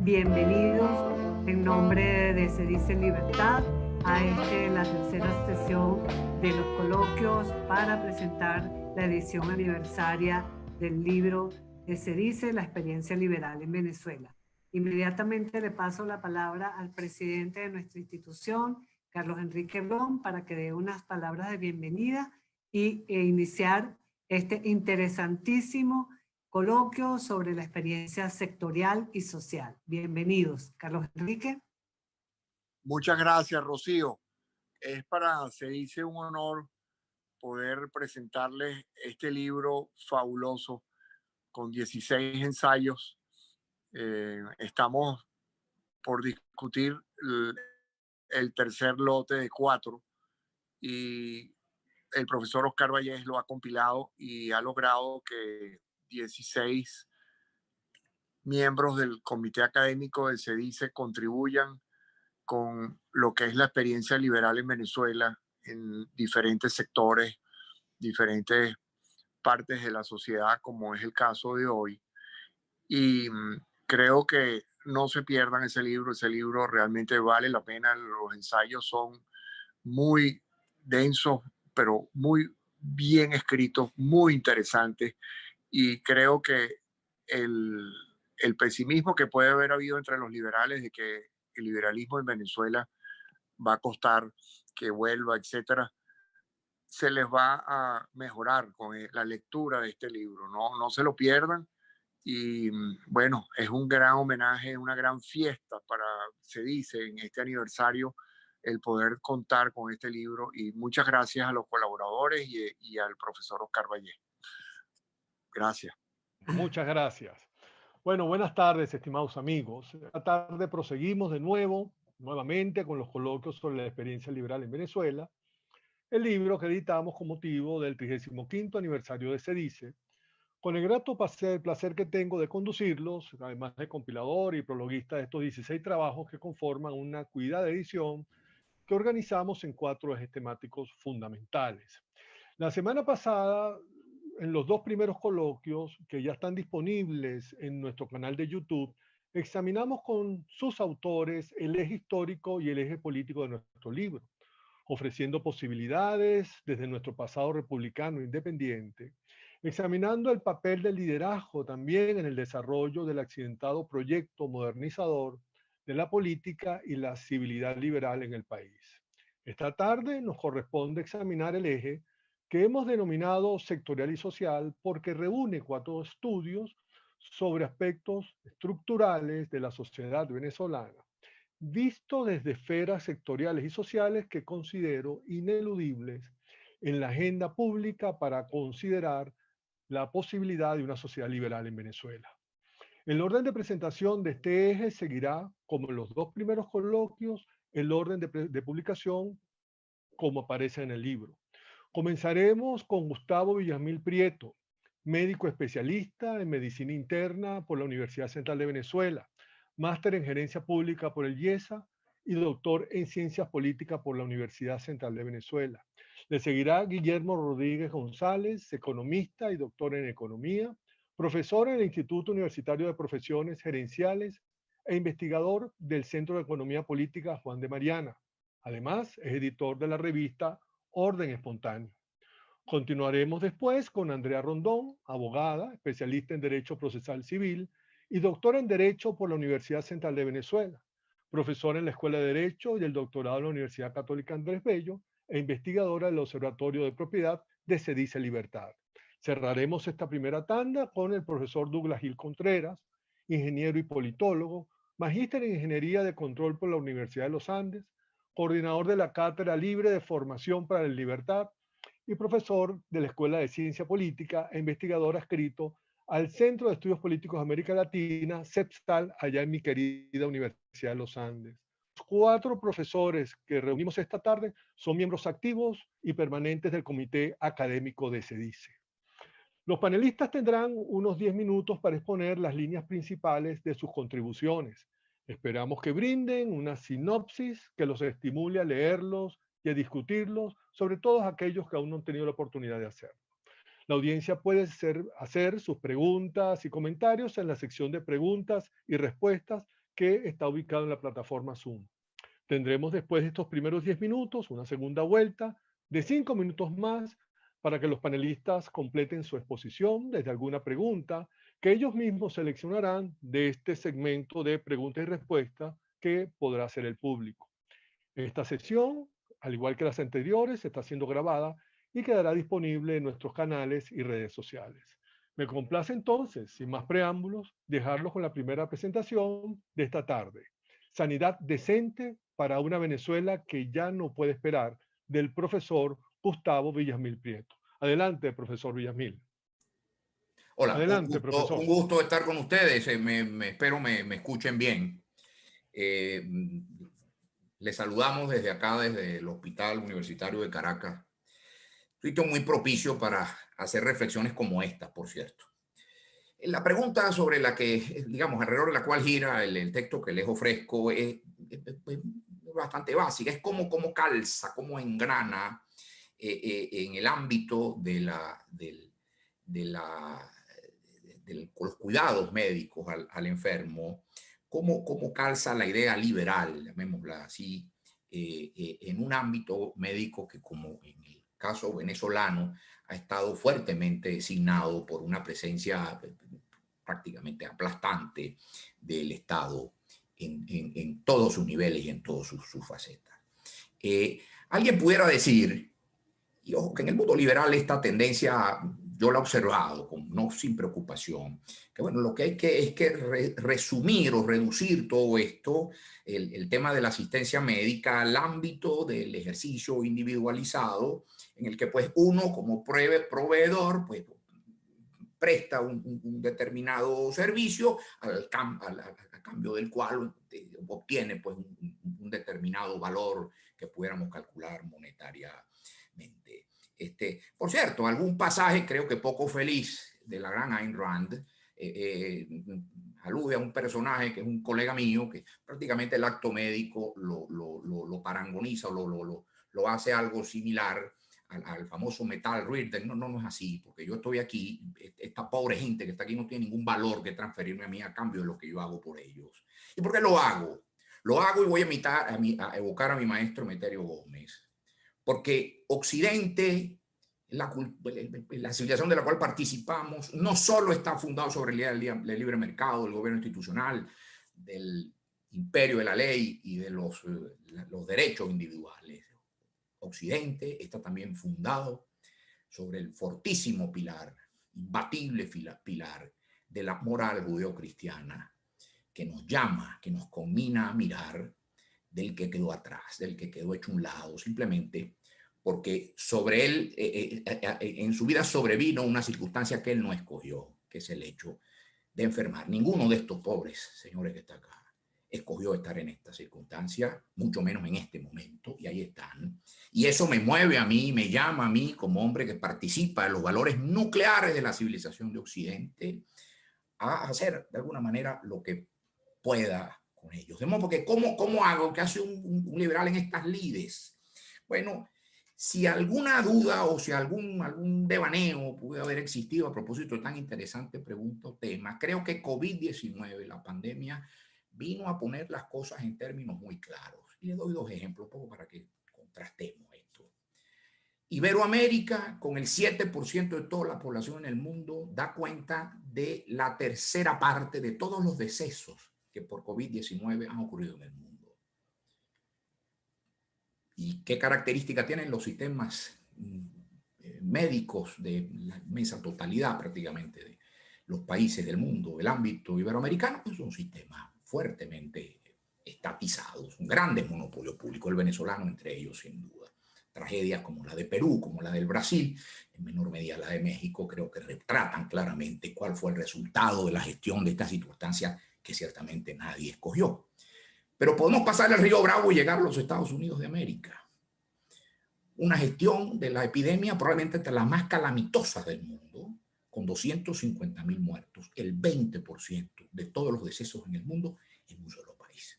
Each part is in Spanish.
Bienvenidos en nombre de Se Dice Libertad a la tercera sesión de los coloquios para presentar la edición aniversaria del libro de Se Dice, la experiencia liberal en Venezuela. Inmediatamente le paso la palabra al presidente de nuestra institución, Carlos Enrique Blom, para que dé unas palabras de bienvenida e iniciar este interesantísimo coloquio sobre la experiencia sectorial y social. Bienvenidos, Carlos Enrique. Muchas gracias, Rocío. Se dice un honor poder presentarles este libro fabuloso con 16 ensayos. Estamos por discutir el tercer lote de 4 y el profesor Oscar Vallés lo ha compilado y ha logrado que 16 miembros del comité académico del CEDICE contribuyan con lo que es la experiencia liberal en Venezuela en diferentes sectores, diferentes partes de la sociedad, como es el caso de hoy. Y creo que no se pierdan ese libro realmente vale la pena, los ensayos son muy densos, pero muy bien escritos, muy interesantes, y creo que el, el pesimismo que puede haber habido entre los liberales de que el liberalismo en Venezuela va a costar que vuelva, etcétera, se les va a mejorar con la lectura de este libro. No se lo pierdan. Y bueno, es un gran homenaje, una gran fiesta para, se dice, en este aniversario, el poder contar con este libro. Y muchas gracias a los colaboradores y al profesor Oscar Valle. Gracias. Muchas gracias. Bueno, buenas tardes, estimados amigos. Esta tarde proseguimos nuevamente con los coloquios sobre la experiencia liberal en Venezuela, el libro que editamos con motivo del 35º aniversario de Se Dice, con el grato placer que tengo de conducirlos, además de compilador y prologuista de estos 16 trabajos que conforman una cuidada edición que organizamos en 4 ejes temáticos fundamentales. La semana pasada, en los 2 primeros coloquios que ya están disponibles en nuestro canal de YouTube, examinamos con sus autores el eje histórico y el eje político de nuestro libro, ofreciendo posibilidades desde nuestro pasado republicano independiente, examinando el papel del liderazgo también en el desarrollo del accidentado proyecto modernizador de la política y la civilidad liberal en el país. Esta tarde nos corresponde examinar el eje que hemos denominado sectorial y social porque reúne 4 estudios sobre aspectos estructurales de la sociedad venezolana, visto desde esferas sectoriales y sociales que considero ineludibles en la agenda pública para considerar la posibilidad de una sociedad liberal en Venezuela. El orden de presentación de este eje seguirá, como en los 2 primeros coloquios, el orden de publicación como aparece en el libro. Comenzaremos con Gustavo Villamil Prieto, médico especialista en medicina interna por la Universidad Central de Venezuela, máster en gerencia pública por el IESA y doctor en ciencias políticas por la Universidad Central de Venezuela. Le seguirá Guillermo Rodríguez González, economista y doctor en economía, profesor en el Instituto Universitario de Profesiones Gerenciales e investigador del Centro de Economía Política Juan de Mariana. Además, es editor de la revista Orden Espontáneo. Continuaremos después con Andrea Rondón, abogada, especialista en Derecho Procesal Civil y doctora en Derecho por la Universidad Central de Venezuela, profesora en la Escuela de Derecho y el doctorado en la Universidad Católica Andrés Bello e investigadora del Observatorio de Propiedad de Se Dice Libertad. Cerraremos esta primera tanda con el profesor Douglas Gil Contreras, ingeniero y politólogo, magíster en Ingeniería de Control por la Universidad de los Andes, coordinador de la Cátedra Libre de Formación para la Libertad y profesor de la Escuela de Ciencia Política e investigador adscrito al Centro de Estudios Políticos de América Latina, CEPSTAL, allá en mi querida Universidad de los Andes. Los 4 profesores que reunimos esta tarde son miembros activos y permanentes del Comité Académico de Se Dice. Los panelistas tendrán unos 10 minutos para exponer las líneas principales de sus contribuciones. Esperamos que brinden una sinopsis que los estimule a leerlos y a discutirlos, sobre todo aquellos que aún no han tenido la oportunidad de hacerlo. La audiencia puede hacer sus preguntas y comentarios en la sección de preguntas y respuestas que está ubicado en la plataforma Zoom. Tendremos después de estos primeros 10 minutos una segunda vuelta de 5 minutos más para que los panelistas completen su exposición desde alguna pregunta que ellos mismos seleccionarán de este segmento de preguntas y respuestas que podrá hacer el público. Esta sesión, al igual que las anteriores, está siendo grabada y quedará disponible en nuestros canales y redes sociales. Me complace entonces, sin más preámbulos, dejarlos con la primera presentación de esta tarde. Sanidad decente para una Venezuela que ya no puede esperar, del profesor Gustavo Villamil Prieto. Adelante, profesor Villamil. Hola, Adelante, profesor. Un gusto estar con ustedes. Espero me escuchen bien. Les saludamos desde acá, desde el Hospital Universitario de Caracas. Sitio muy propicio para hacer reflexiones como esta, por cierto. La pregunta sobre la que, digamos, alrededor de la cual gira el texto que les ofrezco es bastante básica. Es cómo calza, cómo engrana en el ámbito de los cuidados médicos al enfermo, cómo calza la idea liberal, llamémosla así, en un ámbito médico que, como en el caso venezolano, ha estado fuertemente signado por una presencia prácticamente aplastante del Estado en todos sus niveles y en todas sus facetas. Alguien pudiera decir, y ojo, que en el mundo liberal esta tendencia yo la he observado, no sin preocupación, que bueno, lo que hay que resumir o reducir todo esto, el tema de la asistencia médica al ámbito del ejercicio individualizado, en el que pues uno como proveedor pues presta un determinado servicio a cambio del cual obtiene pues un determinado valor que pudiéramos calcular monetariamente. Por cierto, algún pasaje, creo que poco feliz, de la gran Ayn Rand, alude a un personaje que es un colega mío, que prácticamente el acto médico lo parangoniza o lo hace algo similar al famoso metal reader. No es así, porque yo estoy aquí, esta pobre gente que está aquí no tiene ningún valor que transferirme a mí a cambio de lo que yo hago por ellos. ¿Y por qué lo hago? Lo hago y voy a evocar a mi maestro Emeterio Gómez, porque Occidente, la civilización de la cual participamos, no solo está fundado sobre la idea del libre mercado, del gobierno institucional, del imperio de la ley y de los derechos individuales. Occidente está también fundado sobre el fortísimo pilar, imbatible pilar de la moral judeocristiana, que nos llama, que nos conmina a mirar del que quedó atrás, del que quedó hecho un lado, simplemente porque sobre él, en su vida sobrevino una circunstancia que él no escogió, que es el hecho de enfermar. Ninguno de estos pobres señores que está acá escogió estar en esta circunstancia, mucho menos en este momento, y ahí están. Y eso me mueve a mí, me llama a mí como hombre que participa en los valores nucleares de la civilización de Occidente, a hacer de alguna manera lo que pueda con ellos. De modo, porque ¿cómo hago? ¿Qué hace un liberal en estas lides? Bueno, si alguna duda o si algún devaneo puede haber existido a propósito de tan interesante pregunta o tema, creo que COVID-19, la pandemia, vino a poner las cosas en términos muy claros. Y le doy dos ejemplos, un poco para que contrastemos esto. Iberoamérica, con el 7% de toda la población en el mundo, da cuenta de la tercera parte de todos los decesos que por COVID-19 han ocurrido en el mundo. ¿Y qué características tienen los sistemas médicos de la inmensa totalidad prácticamente de los países del mundo? El ámbito iberoamericano es un sistema fuertemente estatizados, grandes monopolios públicos, el venezolano entre ellos sin duda. Tragedias como la de Perú, como la del Brasil, en menor medida la de México, creo que retratan claramente cuál fue el resultado de la gestión de esta circunstancia que ciertamente nadie escogió. Pero podemos pasar el río Bravo y llegar a los Estados Unidos de América. Una gestión de la epidemia probablemente entre las más calamitosas del mundo, con 250.000 muertos, el 20% de todos los decesos en el mundo en un solo país.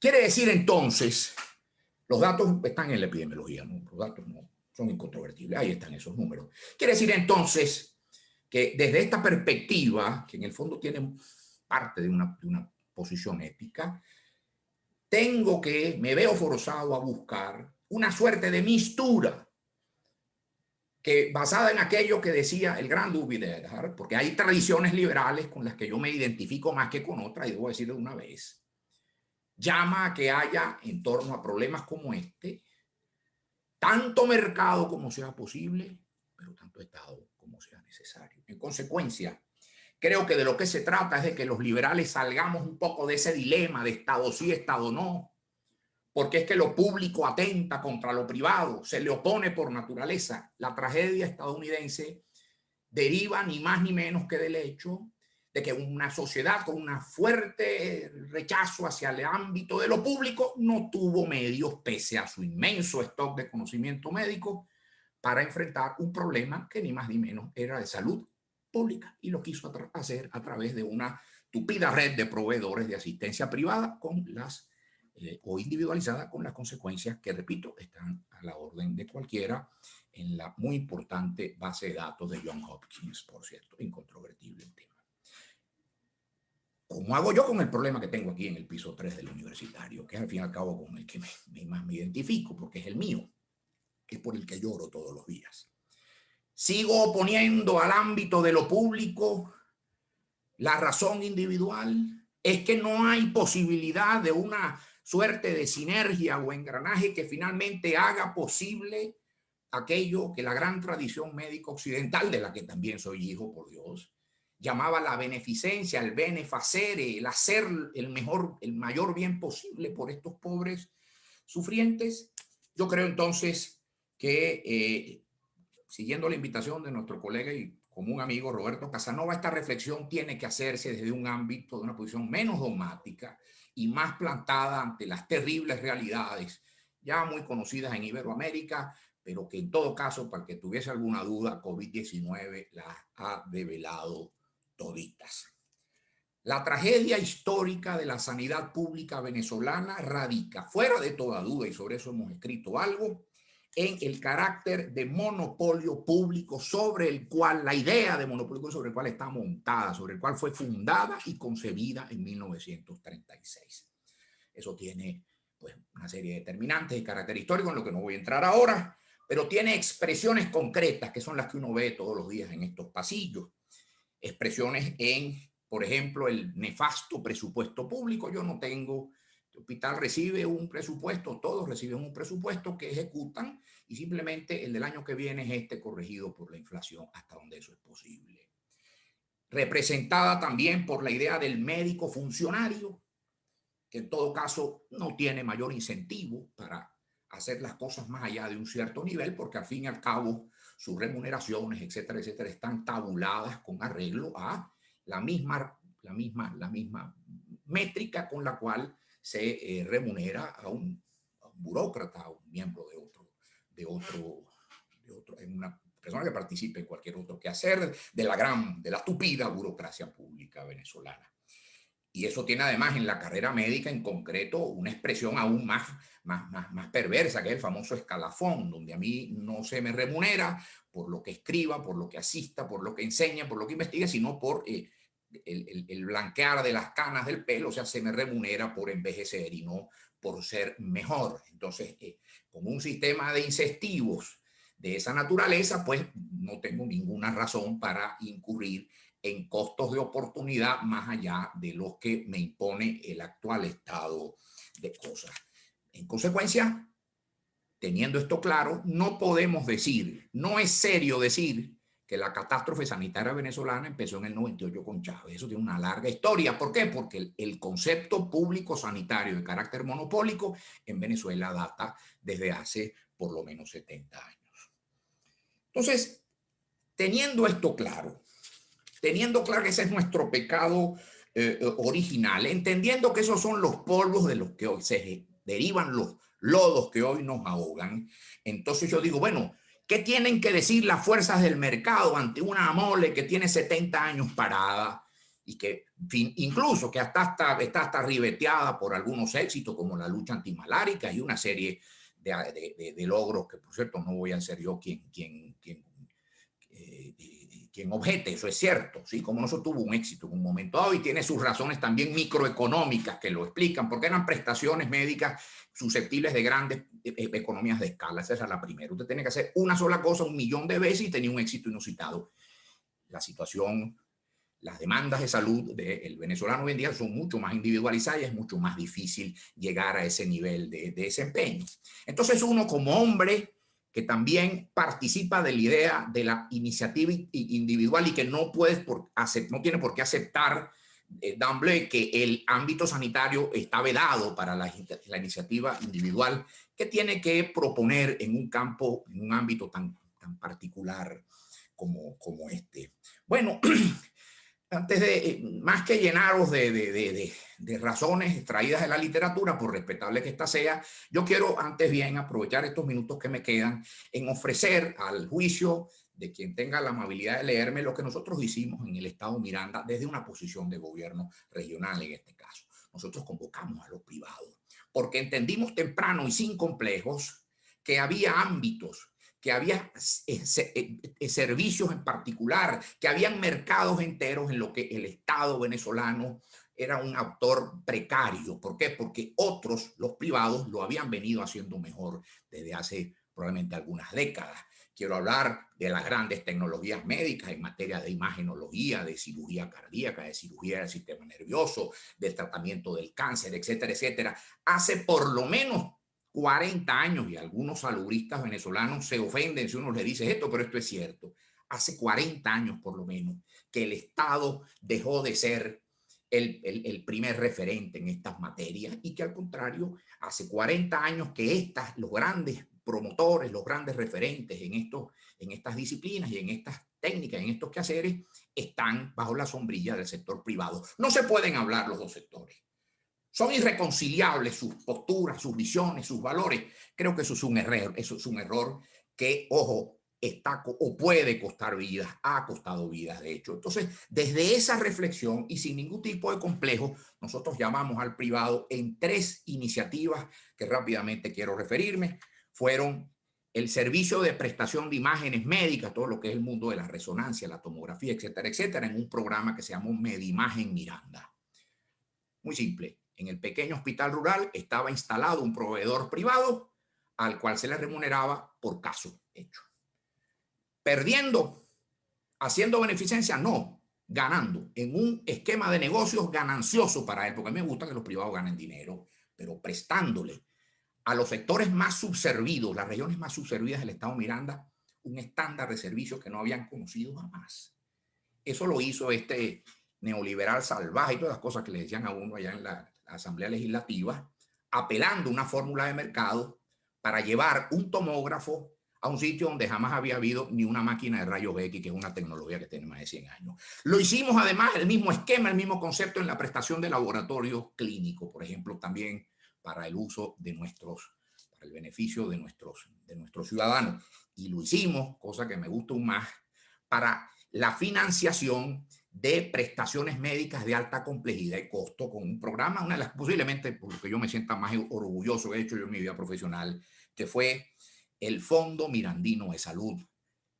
Quiere decir entonces, los datos están en la epidemiología, ¿no? Los datos no son incontrovertibles, ahí están esos números. Quiere decir entonces que desde esta perspectiva, que en el fondo tiene parte de una posición ética, me veo forzado a buscar una suerte de mistura que basada en aquello que decía el gran Duvivier, porque hay tradiciones liberales con las que yo me identifico más que con otras, y debo decirlo de una vez, llama a que haya en torno a problemas como este, tanto mercado como sea posible, pero tanto Estado como sea necesario. En consecuencia, creo que de lo que se trata es de que los liberales salgamos un poco de ese dilema de Estado sí, Estado no, porque es que lo público atenta contra lo privado, se le opone por naturaleza. La tragedia estadounidense deriva ni más ni menos que del hecho de que una sociedad con un fuerte rechazo hacia el ámbito de lo público no tuvo medios, pese a su inmenso stock de conocimiento médico, para enfrentar un problema que ni más ni menos era de salud pública, y lo quiso hacer a través de una tupida red de proveedores de asistencia privada o individualizada, con las consecuencias que, repito, están a la orden de cualquiera en la muy importante base de datos de Johns Hopkins, por cierto, incontrovertible el tema. ¿Cómo hago yo con el problema que tengo aquí en el piso 3 del universitario? Que es al fin y al cabo con el que más me identifico, porque es el mío, que es por el que lloro todos los días. Sigo oponiendo al ámbito de lo público la razón individual. Es que no hay posibilidad de una suerte de sinergia o engranaje que finalmente haga posible aquello que la gran tradición médica occidental, de la que también soy hijo, por Dios, llamaba la beneficencia, el benefacere, el hacer el mayor bien posible por estos pobres sufrientes. Yo creo entonces que, siguiendo la invitación de nuestro colega y común amigo Roberto Casanova, esta reflexión tiene que hacerse desde un ámbito de una posición menos dogmática y más plantada ante las terribles realidades ya muy conocidas en Iberoamérica, pero que en todo caso, para que tuviese alguna duda, COVID-19 las ha develado toditas. La tragedia histórica de la sanidad pública venezolana radica, fuera de toda duda, y sobre eso hemos escrito algo, en el carácter de monopolio público sobre el cual, la idea de monopolio sobre el cual está montada, sobre el cual fue fundada y concebida en 1936. Eso tiene pues una serie de determinantes de carácter histórico en lo que no voy a entrar ahora, pero tiene expresiones concretas que son las que uno ve todos los días en estos pasillos. Expresiones en, por ejemplo, el nefasto presupuesto público. Yo no tengo, el hospital recibe un presupuesto, todos reciben un presupuesto que ejecutan, y simplemente el del año que viene es corregido por la inflación hasta donde eso es posible. Representada también por la idea del médico funcionario, que en todo caso no tiene mayor incentivo para hacer las cosas más allá de un cierto nivel, porque al fin y al cabo sus remuneraciones, etcétera, etcétera, están tabuladas con arreglo a la misma métrica con la cual se remunera a un burócrata, a un miembro de una persona que participe en cualquier otro quehacer de la tupida burocracia pública venezolana. Y eso tiene además en la carrera médica en concreto una expresión aún más perversa, que es el famoso escalafón, donde a mí no se me remunera por lo que escriba, por lo que asista, por lo que enseña, por lo que investigue, sino por el blanquear de las canas del pelo. O sea, se me remunera por envejecer y no por ser mejor. Entonces, como un sistema de incentivos de esa naturaleza, pues no tengo ninguna razón para incurrir en costos de oportunidad más allá de los que me impone el actual estado de cosas. En consecuencia, teniendo esto claro, no podemos decir, no es serio decir que la catástrofe sanitaria venezolana empezó en el 98 con Chávez. Eso tiene una larga historia. ¿Por qué? Porque el concepto público sanitario de carácter monopólico en Venezuela data desde hace por lo menos 70 años. Entonces, teniendo esto claro, teniendo claro que ese es nuestro pecado original, entendiendo que esos son los polvos de los que hoy se derivan los lodos que hoy nos ahogan, entonces yo digo, bueno, ¿qué tienen que decir las fuerzas del mercado ante una mole que tiene 70 años parada y que incluso que está hasta ribeteada por algunos éxitos como la lucha antimalárica y una serie de logros que, por cierto, no voy a ser yo quien quien objete, eso es cierto, ¿sí? Como eso tuvo un éxito en un momento dado y tiene sus razones también microeconómicas que lo explican, porque eran prestaciones médicas susceptibles de grandes economías de escala. Esa era la primera. Usted tenía que hacer una sola cosa 1.000.000 de veces y tenía un éxito inusitado. La situación, las demandas de salud del venezolano hoy en día son mucho más individualizadas y es mucho más difícil llegar a ese nivel de desempeño. Entonces uno como hombre que también participa de la idea de la iniciativa individual y que no tiene por qué aceptar d'emblée que el ámbito sanitario está vedado para la iniciativa individual, que tiene que proponer en un campo, en un ámbito tan particular como este. Bueno, antes más que llenaros de razones extraídas de la literatura, por respetable que esta sea, yo quiero antes bien aprovechar estos minutos que me quedan en ofrecer al juicio de quien tenga la amabilidad de leerme lo que nosotros hicimos en el Estado Miranda desde una posición de gobierno regional en este caso.Nosotros convocamos a los privados porque entendimos temprano y sin complejos que había ámbitos, que había servicios en particular, que habían mercados enteros en lo que el Estado venezolano era un actor precario. ¿Por qué? Porque otros, los privados, lo habían venido haciendo mejor desde hace probablemente algunas décadas. Quiero hablar de las grandes tecnologías médicas en materia de imagenología, de cirugía cardíaca, de cirugía del sistema nervioso, del tratamiento del cáncer, etcétera, etcétera. Hace por lo menos 40 años, y algunos salubristas venezolanos se ofenden si uno les dice esto, pero esto es cierto. Hace 40 años por lo menos que el Estado dejó de ser el primer referente en estas materias y que al contrario, hace 40 años que los grandes promotores, los grandes referentes en estas disciplinas y en estas técnicas, en estos quehaceres, están bajo la sombrilla del sector privado. No se pueden hablar los dos sectores. Son irreconciliables sus posturas, sus visiones, sus valores. Creo que eso es un error que, ojo, está o puede costar vidas, ha costado vidas, de hecho. Entonces, desde esa reflexión y sin ningún tipo de complejo, nosotros llamamos al privado en 3 iniciativas que rápidamente quiero referirme. Fueron el servicio de prestación de imágenes médicas, todo lo que es el mundo de la resonancia, la tomografía, etcétera, etcétera, en un programa que se llamó Medimagen Miranda. Muy simple. En el pequeño hospital rural estaba instalado un proveedor privado al cual se le remuneraba por caso hecho. Perdiendo, haciendo beneficencia, no, ganando, en un esquema de negocios ganancioso para él, porque a mí me gusta que los privados ganen dinero, pero prestándole a los sectores más subservidos, las regiones más subservidas del Estado Miranda, un estándar de servicios que no habían conocido jamás. Eso lo hizo este neoliberal salvaje y todas las cosas que le decían a uno allá en la Asamblea Legislativa, apelando a una fórmula de mercado para llevar un tomógrafo a un sitio donde jamás había habido ni una máquina de rayos X, que es una tecnología que tiene más de 100 años. Lo hicimos además el mismo esquema, el mismo concepto en la prestación de laboratorio clínico, por ejemplo, también para el uso de para el beneficio de nuestros ciudadanos. Y lo hicimos, cosa que me gusta aún más, para la financiación de prestaciones médicas de alta complejidad y costo con un programa, una de las posiblemente, por lo que yo me sienta más orgulloso que he hecho yo en mi vida profesional, que fue el Fondo Mirandino de Salud,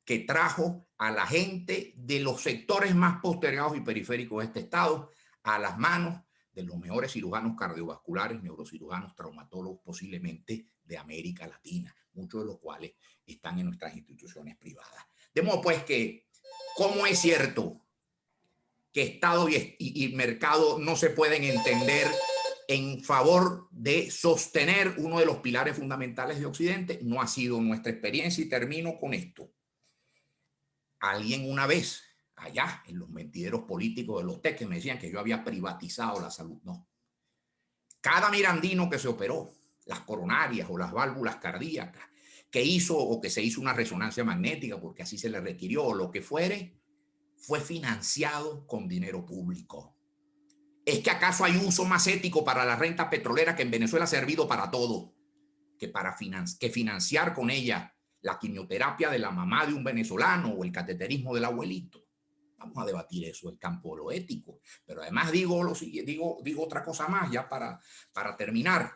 que trajo a la gente de los sectores más postergados y periféricos de este estado a las manos de los mejores cirujanos cardiovasculares, neurocirujanos, traumatólogos posiblemente de América Latina, muchos de los cuales están en nuestras instituciones privadas. De modo pues que, ¿cómo es cierto que Estado y mercado no se pueden entender en favor de sostener uno de los pilares fundamentales de Occidente? No ha sido nuestra experiencia y termino con esto. Alguien una vez, allá en los mentideros políticos de los TEC, me decían que yo había privatizado la salud. No. Cada mirandino que se operó, las coronarias o las válvulas cardíacas, que hizo o que se hizo una resonancia magnética porque así se le requirió o lo que fuere, fue financiado con dinero público. ¿Es que acaso hay uso más ético para la renta petrolera que en Venezuela ha servido para todo? Que financiar con ella la quimioterapia de la mamá de un venezolano o el cateterismo del abuelito. Vamos a debatir eso, el campo de lo ético. Pero además digo otra cosa más ya para terminar.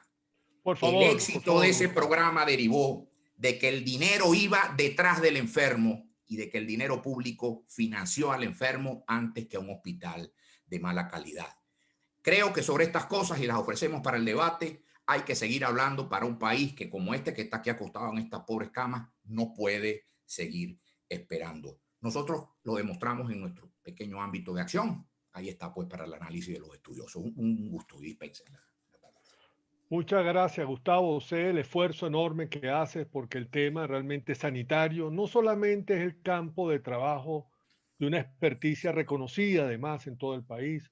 Por favor, el éxito de ese programa derivó de que el dinero iba detrás del enfermo y de que el dinero público financió al enfermo antes que a un hospital de mala calidad. Creo que sobre estas cosas, y las ofrecemos para el debate, hay que seguir hablando para un país que, como este que está aquí acostado en estas pobres camas, no puede seguir esperando. Nosotros lo demostramos en nuestro pequeño ámbito de acción. Ahí está, pues, para el análisis de los estudiosos. Un gusto, y dispensen. Muchas gracias, Gustavo. Sé el esfuerzo enorme que haces porque el tema realmente sanitario no solamente es el campo de trabajo de una experticia reconocida además en todo el país,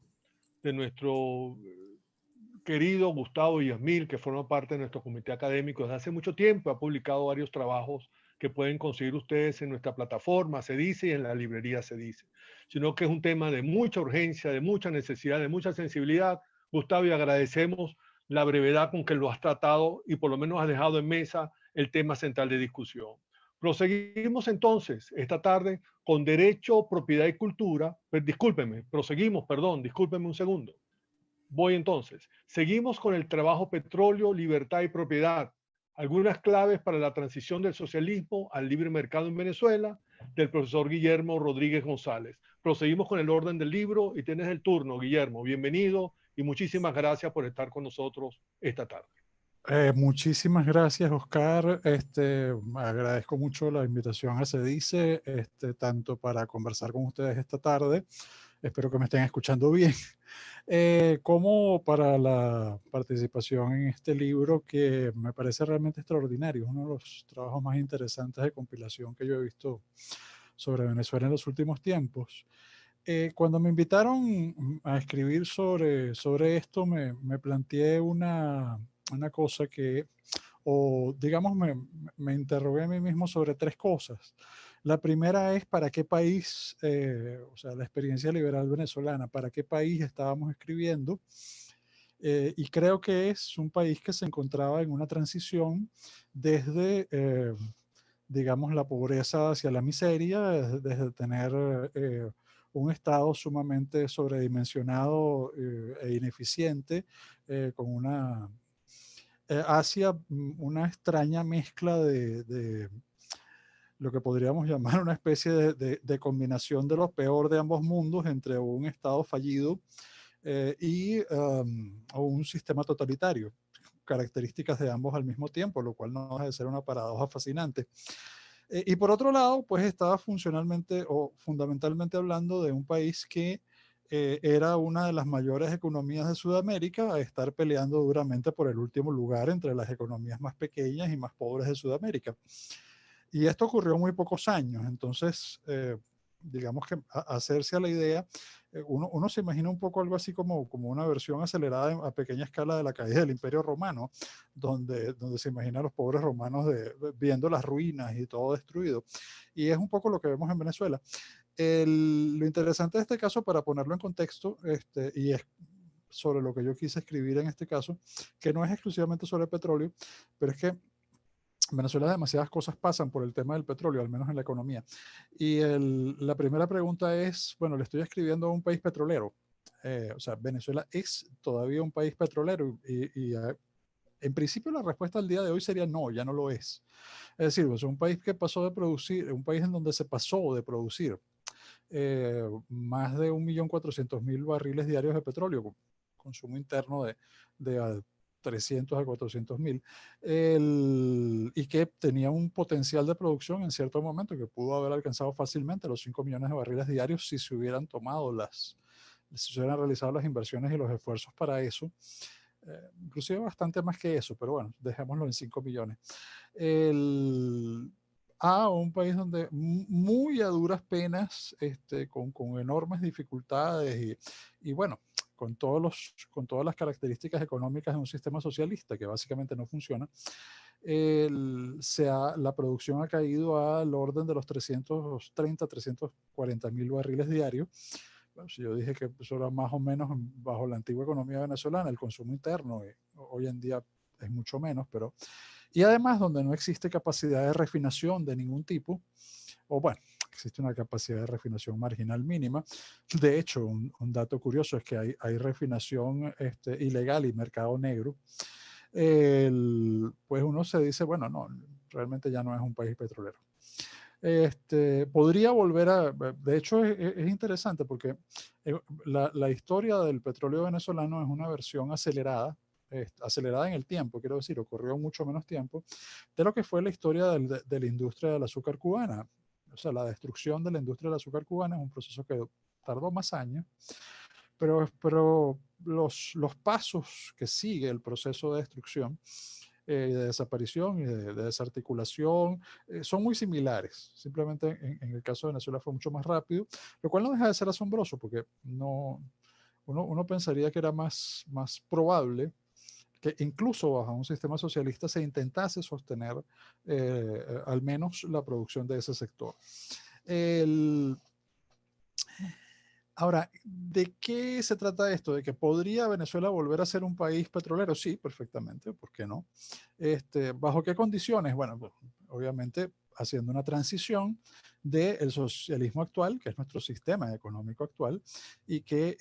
de nuestro querido Gustavo Villasmil, que forma parte de nuestro comité académico desde hace mucho tiempo, ha publicado varios trabajos que pueden conseguir ustedes en nuestra plataforma, se dice, y en la librería se dice, sino que es un tema de mucha urgencia, de mucha necesidad, de mucha sensibilidad. Gustavo, y agradecemos la brevedad con que lo has tratado y por lo menos has dejado en mesa el tema central de discusión. Proseguimos entonces esta tarde con Derecho, Propiedad y Cultura. Discúlpenme, proseguimos, perdón, discúlpenme un segundo. Voy entonces. Seguimos con el trabajo Petróleo, Libertad y Propiedad. Algunas claves para la transición del socialismo al libre mercado en Venezuela, del profesor Guillermo Rodríguez González. Proseguimos con el orden del libro y tienes el turno, Guillermo. Bienvenido y muchísimas gracias por estar con nosotros esta tarde. Muchísimas gracias, Oscar. Agradezco mucho la invitación a Se Dice, tanto para conversar con ustedes esta tarde. Espero que me estén escuchando bien. Como para la participación en este libro que me parece realmente extraordinario. Es uno de los trabajos más interesantes de compilación que yo he visto sobre Venezuela en los últimos tiempos. Cuando me invitaron a escribir sobre esto, me planteé una cosa que, o digamos, me interrogué a mí mismo sobre tres cosas. La primera es para qué país, o sea, la experiencia liberal venezolana, para qué país estábamos escribiendo. Y creo que es un país que se encontraba en una transición desde, digamos, la pobreza hacia la miseria, desde tener un Estado sumamente sobredimensionado e ineficiente, con una hacia una extraña mezcla de lo que podríamos llamar una especie de combinación de lo peor de ambos mundos entre un Estado fallido y un sistema totalitario, características de ambos al mismo tiempo, lo cual no deja de ser una paradoja fascinante. Y por otro lado, pues estaba funcionalmente o fundamentalmente hablando de un país que era una de las mayores economías de Sudamérica, a estar peleando duramente por el último lugar entre las economías más pequeñas y más pobres de Sudamérica. Y esto ocurrió en muy pocos años, entonces digamos que hacerse a la idea, uno se imagina un poco algo así como una versión acelerada a pequeña escala de la caída del Imperio Romano, donde se imagina a los pobres romanos viendo las ruinas y todo destruido. Y es un poco lo que vemos en Venezuela. Lo interesante de este caso, para ponerlo en contexto, y es sobre lo que yo quise escribir en este caso, que no es exclusivamente sobre petróleo, pero es que en Venezuela demasiadas cosas pasan por el tema del petróleo, al menos en la economía. Y la primera pregunta es, bueno, le estoy escribiendo a un país petrolero. O sea, Venezuela es todavía un país petrolero y en principio la respuesta al día de hoy sería no, ya no lo es. Es decir, pues, un país que pasó de producir, un país en donde se pasó de producir más de 1.400.000 barriles diarios de petróleo, consumo interno de 300 a 400.000, y que tenía un potencial de producción en cierto momento que pudo haber alcanzado fácilmente los 5 millones de barriles diarios si se hubieran tomado si se hubieran realizado las inversiones y los esfuerzos para eso. Inclusive bastante más que eso, pero bueno, dejémoslo en 5 millones. A un país donde muy a duras penas, con enormes dificultades y bueno, con todas las características económicas de un sistema socialista que básicamente no funciona, la producción ha caído al orden de los 330, 340.000 barriles diarios. Bueno, si yo dije que eso era más o menos bajo la antigua economía venezolana, el consumo interno hoy en día es mucho menos, pero y además donde no existe capacidad de refinación de ningún tipo, o bueno, existe una capacidad de refinación marginal mínima. De hecho, un dato curioso es que hay refinación ilegal y mercado negro. Pues uno se dice, bueno, no, realmente ya no es un país petrolero. podría volver a, de hecho es interesante porque la historia del petróleo venezolano es una versión acelerada, acelerada en el tiempo, quiero decir, ocurrió mucho menos tiempo, de lo que fue la historia de la industria del azúcar cubana. O sea, la destrucción de la industria del azúcar cubana es un proceso que tardó más años, pero los pasos que sigue el proceso de destrucción, de desaparición y de desarticulación, son muy similares. Simplemente en el caso de Venezuela fue mucho más rápido, lo cual no deja de ser asombroso porque uno pensaría que era más probable que incluso bajo un sistema socialista se intentase sostener al menos la producción de ese sector. Ahora, ¿de qué se trata esto? ¿De que podría Venezuela volver a ser un país petrolero? Sí, perfectamente, ¿por qué no? ¿Bajo qué condiciones? Bueno, pues, obviamente haciendo una transición del socialismo actual, que es nuestro sistema económico actual, y que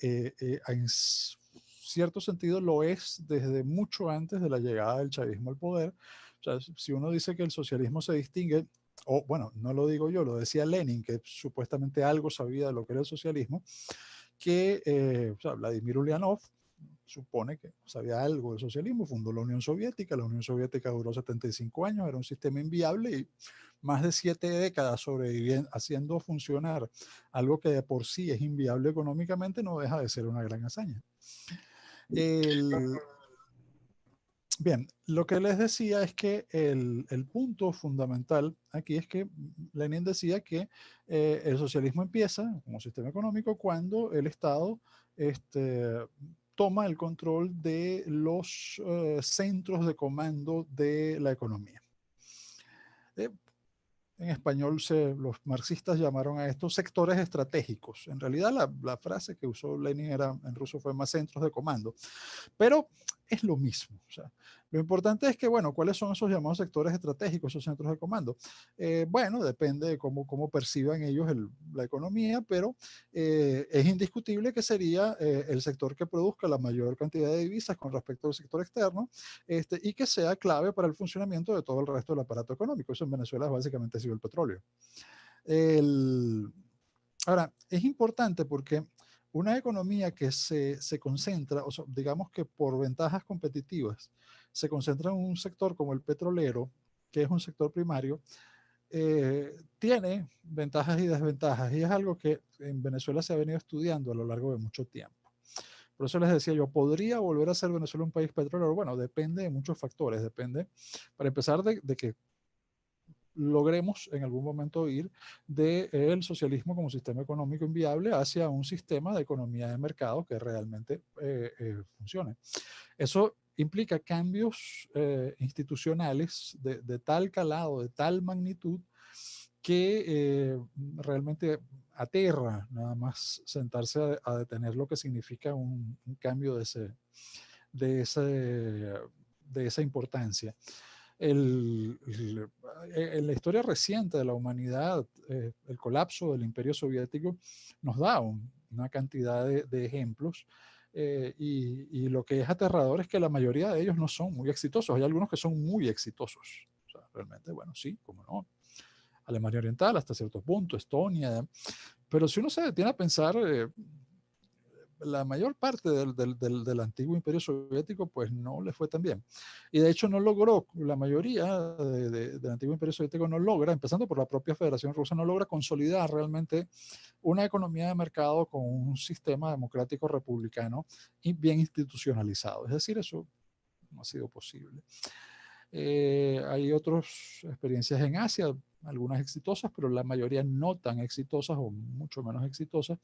en cierto sentido lo es desde mucho antes de la llegada del chavismo al poder. O sea, si uno dice que el socialismo se distingue, o bueno, no lo digo yo, lo decía Lenin, que supuestamente algo sabía de lo que era el socialismo, que o sea, Vladimir Ulyanov supone que sabía algo del socialismo, fundó la Unión Soviética duró 75 años, era un sistema inviable y más de 7 décadas sobreviviendo, haciendo funcionar algo que de por sí es inviable económicamente, no deja de ser una gran hazaña. Bien, lo que les decía es que el punto fundamental aquí es que Lenin decía que el socialismo empieza como sistema económico cuando el Estado toma el control de los centros de comando de la economía. En español los marxistas llamaron a estos sectores estratégicos. En realidad la frase que usó Lenin en ruso fue más centros de comando. Pero es lo mismo. O sea, lo importante es que, bueno, ¿cuáles son esos llamados sectores estratégicos, esos centros de comando? Bueno, depende de cómo perciban ellos la economía, pero es indiscutible que sería el sector que produzca la mayor cantidad de divisas con respecto al sector externo y que sea clave para el funcionamiento de todo el resto del aparato económico. Eso en Venezuela básicamente ha sido el petróleo. Ahora, es importante porque una economía que se concentra, o sea, digamos que por ventajas competitivas, se concentra en un sector como el petrolero, que es un sector primario, tiene ventajas y desventajas, y es algo que en Venezuela se ha venido estudiando a lo largo de mucho tiempo. Por eso les decía yo, ¿podría volver a ser Venezuela un país petrolero? Bueno, depende de muchos factores, depende, para empezar, de que logremos en algún momento ir del socialismo como sistema económico inviable hacia un sistema de economía de mercado que realmente funcione. Eso implica cambios institucionales de tal calado, de tal magnitud, que realmente aterra nada más sentarse a detener lo que significa un cambio de esa importancia. En la historia reciente de la humanidad, el colapso del Imperio Soviético nos da una cantidad de ejemplos y lo que es aterrador es que la mayoría de ellos no son muy exitosos. Hay algunos que son muy exitosos. O sea, realmente, bueno, sí, como no. Alemania Oriental hasta cierto punto, Estonia. Pero si uno se detiene a pensar, la mayor parte del antiguo imperio soviético pues no le fue tan bien. Y de hecho no logró, la mayoría del antiguo imperio soviético no logra, empezando por la propia Federación Rusa, no logra consolidar realmente una economía de mercado con un sistema democrático republicano y bien institucionalizado. Es decir, eso no ha sido posible. Hay otras experiencias en Asia, algunas exitosas, pero la mayoría no tan exitosas o mucho menos exitosas.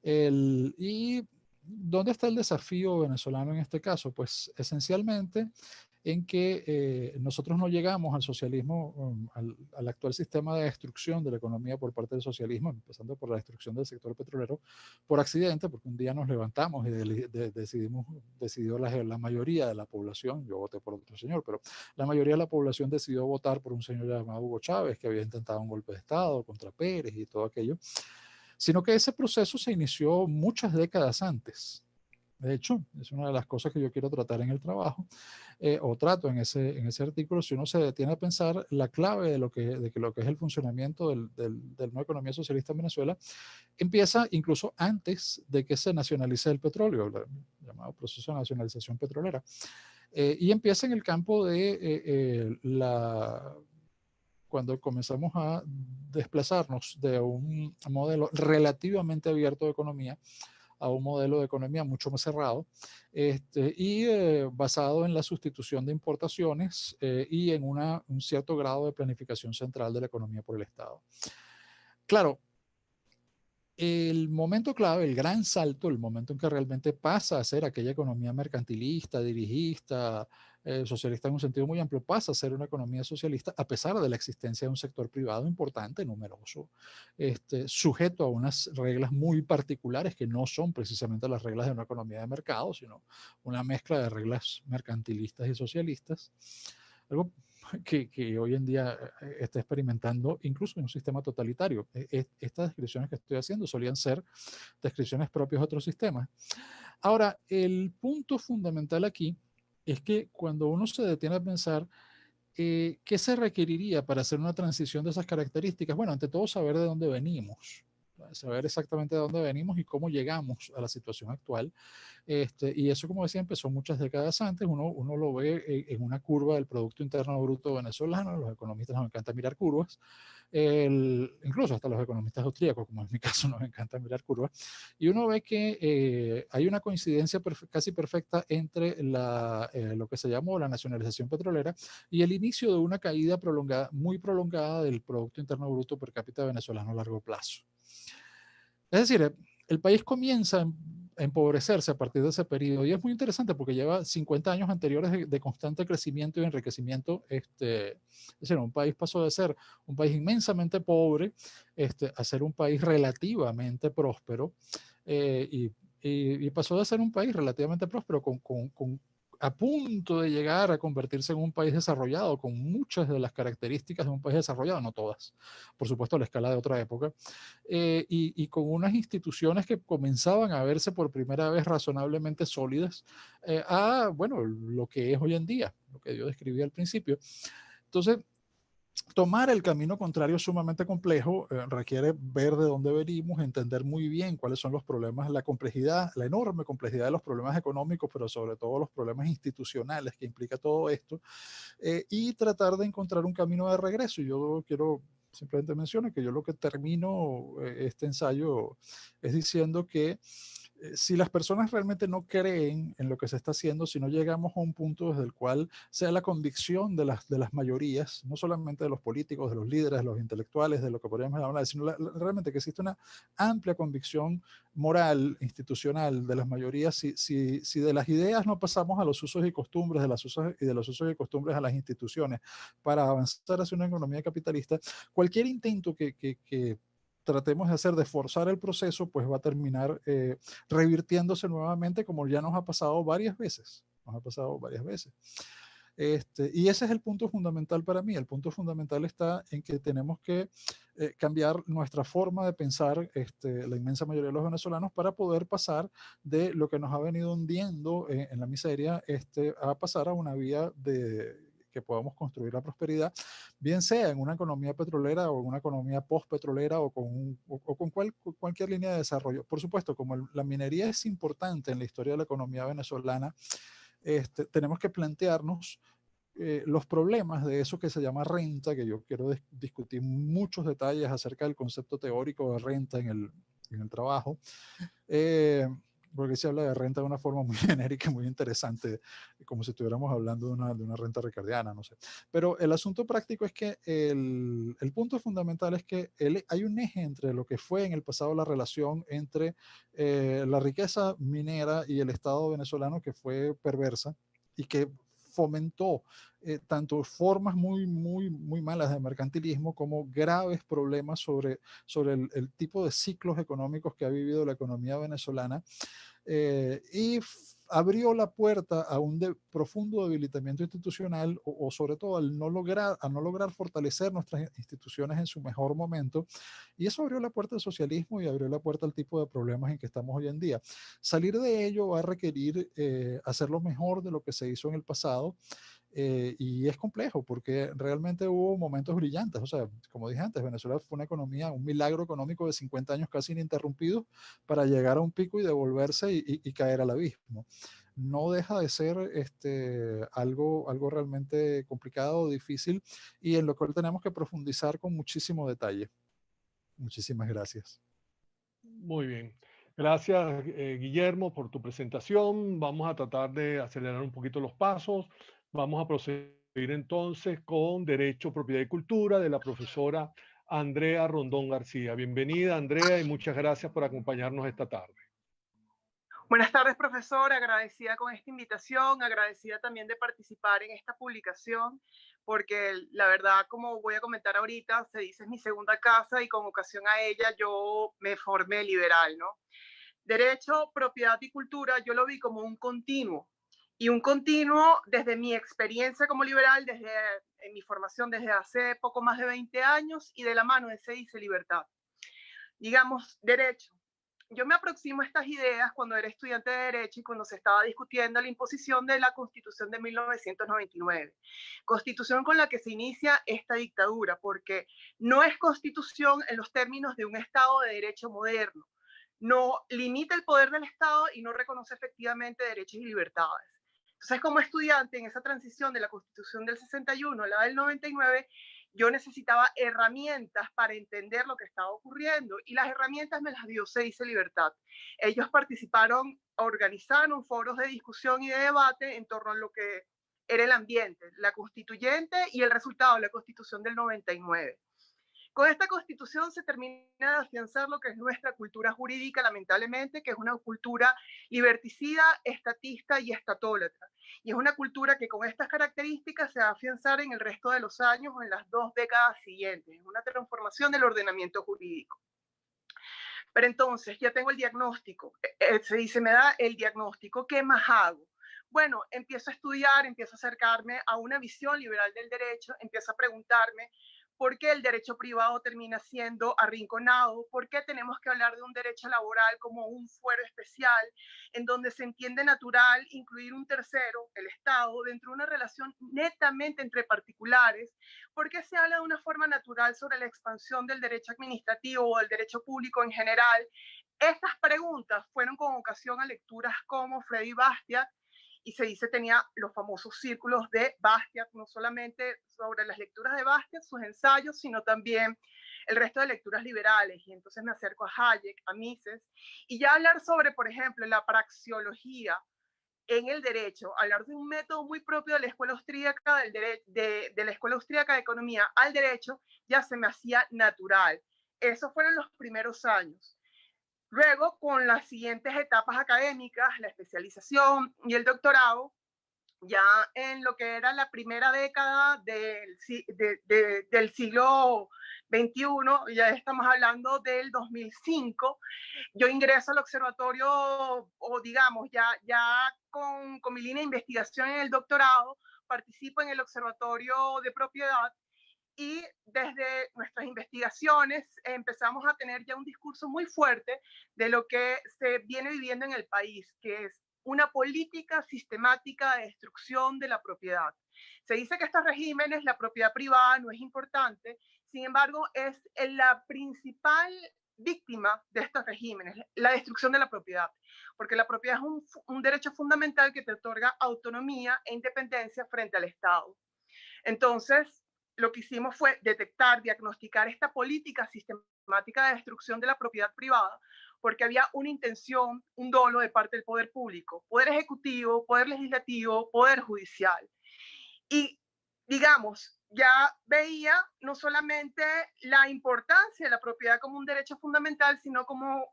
¿Y dónde está el desafío venezolano en este caso? Pues esencialmente en que nosotros no llegamos al socialismo, al actual sistema de destrucción de la economía por parte del socialismo, empezando por la destrucción del sector petrolero, por accidente, porque un día nos levantamos y decidió la mayoría de la población, yo voté por otro señor, pero la mayoría de la población decidió votar por un señor llamado Hugo Chávez, que había intentado un golpe de Estado contra Pérez y todo aquello, sino que ese proceso se inició muchas décadas antes. De hecho, es una de las cosas que yo quiero tratar en el trabajo, o trato en ese artículo. Si uno se detiene a pensar, la clave de lo que es el funcionamiento del nueva economía socialista en Venezuela empieza incluso antes de que se nacionalice el petróleo, el llamado proceso de nacionalización petrolera. Y empieza en el campo de cuando comenzamos a desplazarnos de un modelo relativamente abierto de economía a un modelo de economía mucho más cerrado, y basado en la sustitución de importaciones y en un cierto grado de planificación central de la economía por el Estado. Claro, el momento clave, el gran salto, el momento en que realmente pasa a ser aquella economía mercantilista, dirigista, socialista en un sentido muy amplio, pasa a ser una economía socialista a pesar de la existencia de un sector privado importante, numeroso, sujeto a unas reglas muy particulares que no son precisamente las reglas de una economía de mercado, sino una mezcla de reglas mercantilistas y socialistas. Algo que hoy en día está experimentando incluso en un sistema totalitario. Estas descripciones que estoy haciendo solían ser descripciones propias de otros sistemas. Ahora, el punto fundamental aquí es que cuando uno se detiene a pensar qué se requeriría para hacer una transición de esas características, bueno, ante todo saber de dónde venimos, saber exactamente de dónde venimos y cómo llegamos a la situación actual. Y eso, como decía, empezó muchas décadas antes. Uno lo ve en una curva del Producto Interno Bruto venezolano. Los economistas nos encanta mirar curvas. Incluso hasta los economistas austríacos, como en mi caso, nos encanta mirar curvas. Y uno ve que hay una coincidencia casi perfecta entre lo que se llamó la nacionalización petrolera y el inicio de una caída prolongada, muy prolongada del Producto Interno Bruto per cápita venezolano a largo plazo. Es decir, el país comienza a empobrecerse a partir de ese periodo y es muy interesante porque lleva 50 años anteriores de constante crecimiento y enriquecimiento. Es decir, un país pasó de ser un país inmensamente pobre a ser un país relativamente próspero, y pasó de ser un país relativamente próspero a punto de llegar a convertirse en un país desarrollado, con muchas de las características de un país desarrollado, no todas, por supuesto a la escala de otra época, y con unas instituciones que comenzaban a verse por primera vez razonablemente sólidas a, bueno, lo que es hoy en día, lo que yo describí al principio. Entonces, tomar el camino contrario es sumamente complejo, requiere ver de dónde venimos, entender muy bien cuáles son los problemas, la complejidad, la enorme complejidad de los problemas económicos, pero sobre todo los problemas institucionales que implica todo esto, y tratar de encontrar un camino de regreso. Yo quiero simplemente mencionar que yo lo que termino este ensayo es diciendo que si las personas realmente no creen en lo que se está haciendo, si no llegamos a un punto desde el cual sea la convicción de las mayorías, no solamente de los políticos, de los líderes, de los intelectuales, de lo que podríamos hablar, sino realmente que existe una amplia convicción moral, institucional de las mayorías, si de las ideas no pasamos a los usos y costumbres, de los usos y costumbres a las instituciones para avanzar hacia una economía capitalista, cualquier intento que tratemos de hacer, de forzar el proceso, pues va a terminar revirtiéndose nuevamente, como ya nos ha pasado varias veces. Nos ha pasado varias veces. Y ese es el punto fundamental para mí. El punto fundamental está en que tenemos que cambiar nuestra forma de pensar, la inmensa mayoría de los venezolanos, para poder pasar de lo que nos ha venido hundiendo en la miseria, a pasar a una vía de que podamos construir la prosperidad, bien sea en una economía petrolera o en una economía post-petrolera o con cualquier línea de desarrollo. Por supuesto, como la minería es importante en la historia de la economía venezolana, tenemos que plantearnos los problemas de eso que se llama renta, que yo quiero discutir muchos detalles acerca del concepto teórico de renta en el trabajo. Porque se habla de renta de una forma muy genérica, muy interesante, como si estuviéramos hablando de una renta ricardiana, no sé. Pero el asunto práctico es que el punto fundamental es que hay un eje entre lo que fue en el pasado la relación entre la riqueza minera y el Estado venezolano, que fue perversa y que fomentó tanto formas muy malas de mercantilismo como graves problemas sobre el tipo de ciclos económicos que ha vivido la economía venezolana, y abrió la puerta a un profundo debilitamiento institucional o sobre todo a no lograr fortalecer nuestras instituciones en su mejor momento. Y eso abrió la puerta al socialismo y abrió la puerta al tipo de problemas en que estamos hoy en día. Salir de ello va a requerir hacerlo mejor de lo que se hizo en el pasado. Y es complejo porque realmente hubo momentos brillantes. O sea, como dije antes, Venezuela fue una economía, un milagro económico de 50 años casi ininterrumpidos para llegar a un pico y devolverse y caer al abismo. No deja de ser algo realmente complicado, difícil y en lo cual tenemos que profundizar con muchísimo detalle. Muchísimas gracias. Muy bien. Gracias, Guillermo, por tu presentación. Vamos a tratar de acelerar un poquito los pasos. Vamos a proceder entonces con Derecho, Propiedad y Cultura de la profesora Andrea Rondón García. Bienvenida, Andrea, y muchas gracias por acompañarnos esta tarde. Buenas tardes, profesora. Agradecida con esta invitación, agradecida también de participar en esta publicación, porque la verdad, como voy a comentar ahorita, se dice es mi segunda casa y con ocasión a ella yo me formé liberal, ¿no? Derecho, propiedad y cultura yo lo vi como un continuo, y un continuo desde mi experiencia como liberal, en mi formación desde hace poco más de 20 años y de la mano de Se dice Libertad. Digamos, derecho. Yo me aproximo a estas ideas cuando era estudiante de Derecho y cuando se estaba discutiendo la imposición de la Constitución de 1999. Constitución con la que se inicia esta dictadura, porque no es constitución en los términos de un Estado de Derecho moderno. No limita el poder del Estado y no reconoce efectivamente derechos y libertades. Entonces, como estudiante en esa transición de la Constitución del 61 a la del 99, yo necesitaba herramientas para entender lo que estaba ocurriendo y las herramientas me las dio Se dice Libertad. Ellos participaron, organizaron foros de discusión y de debate en torno a lo que era el ambiente, la constituyente y el resultado de la Constitución del 99. Con esta Constitución se termina de afianzar lo que es nuestra cultura jurídica, lamentablemente, que es una cultura liberticida, estatista y estatólatra. Y es una cultura que con estas características se va a afianzar en el resto de los años o en las 2 décadas siguientes. Es una transformación del ordenamiento jurídico. Pero entonces, ya tengo el diagnóstico. Se dice, me da el diagnóstico. ¿Qué más hago? Bueno, empiezo a estudiar, empiezo a acercarme a una visión liberal del derecho, empiezo a preguntarme ¿por qué el derecho privado termina siendo arrinconado? ¿Por qué tenemos que hablar de un derecho laboral como un fuero especial, en donde se entiende natural incluir un tercero, el Estado, dentro de una relación netamente entre particulares? ¿Por qué se habla de una forma natural sobre la expansión del derecho administrativo o del derecho público en general? Estas preguntas fueron con ocasión a lecturas como Freddy Bastiat, y se dice tenía los famosos círculos de Bastiat, no solamente sobre las lecturas de Bastiat, sus ensayos, sino también el resto de lecturas liberales. Y entonces me acerco a Hayek, a Mises, y ya hablar sobre, por ejemplo, la praxeología en el derecho, hablar de un método muy propio de la escuela austríaca, de la escuela austríaca de economía al derecho, ya se me hacía natural. Esos fueron los primeros años. Luego, con las siguientes etapas académicas, la especialización y el doctorado, ya en lo que era la primera década del siglo XXI, ya estamos hablando del 2005, yo ingreso al observatorio, o digamos, ya con mi línea de investigación en el doctorado, participo en el observatorio de propiedad. Y desde nuestras investigaciones empezamos a tener ya un discurso muy fuerte de lo que se viene viviendo en el país, que es una política sistemática de destrucción de la propiedad. Se dice que estos regímenes, la propiedad privada no es importante, sin embargo, es la principal víctima de estos regímenes, la destrucción de la propiedad, porque la propiedad es un derecho fundamental que te otorga autonomía e independencia frente al Estado. Entonces, lo que hicimos fue detectar, diagnosticar esta política sistemática de destrucción de la propiedad privada, porque había una intención, un dolo de parte del poder público, poder ejecutivo, poder legislativo, poder judicial. Y, digamos, ya veía no solamente la importancia de la propiedad como un derecho fundamental, sino como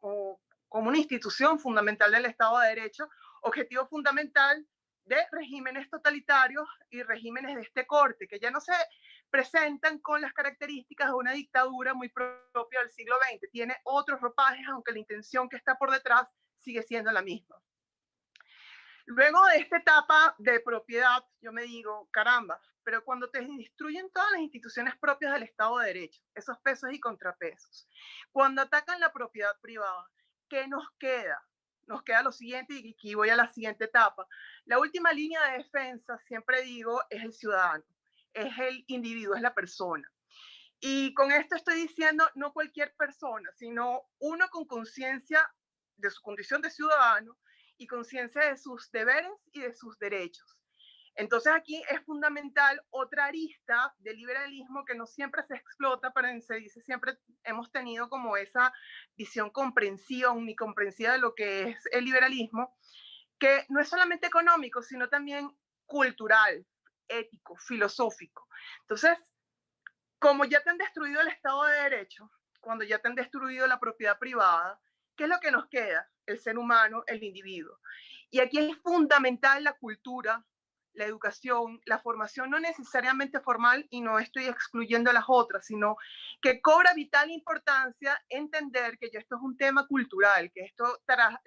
una institución fundamental del Estado de Derecho, objetivo fundamental de regímenes totalitarios y regímenes de este corte, que ya no se presentan con las características de una dictadura muy propia del siglo XX. Tiene otros ropajes, aunque la intención que está por detrás sigue siendo la misma. Luego de esta etapa de propiedad, yo me digo, caramba, pero cuando te destruyen todas las instituciones propias del Estado de Derecho, esos pesos y contrapesos, cuando atacan la propiedad privada, ¿qué nos queda? Nos queda lo siguiente, y aquí voy a la siguiente etapa. La última línea de defensa, siempre digo, es el ciudadano, es el individuo, es la persona. Y con esto estoy diciendo no cualquier persona, sino uno con conciencia de su condición de ciudadano y conciencia de sus deberes y de sus derechos. Entonces aquí es fundamental otra arista del liberalismo que no siempre se explota, pero se dice siempre hemos tenido como esa visión comprensiva, omnicomprensiva de lo que es el liberalismo, que no es solamente económico, sino también cultural, ético, filosófico. Entonces, como ya te han destruido el Estado de Derecho, cuando ya te han destruido la propiedad privada, ¿qué es lo que nos queda? El ser humano, el individuo. Y aquí es fundamental la cultura, la educación, la formación, no necesariamente formal, y no estoy excluyendo a las otras, sino que cobra vital importancia entender que esto es un tema cultural, que esto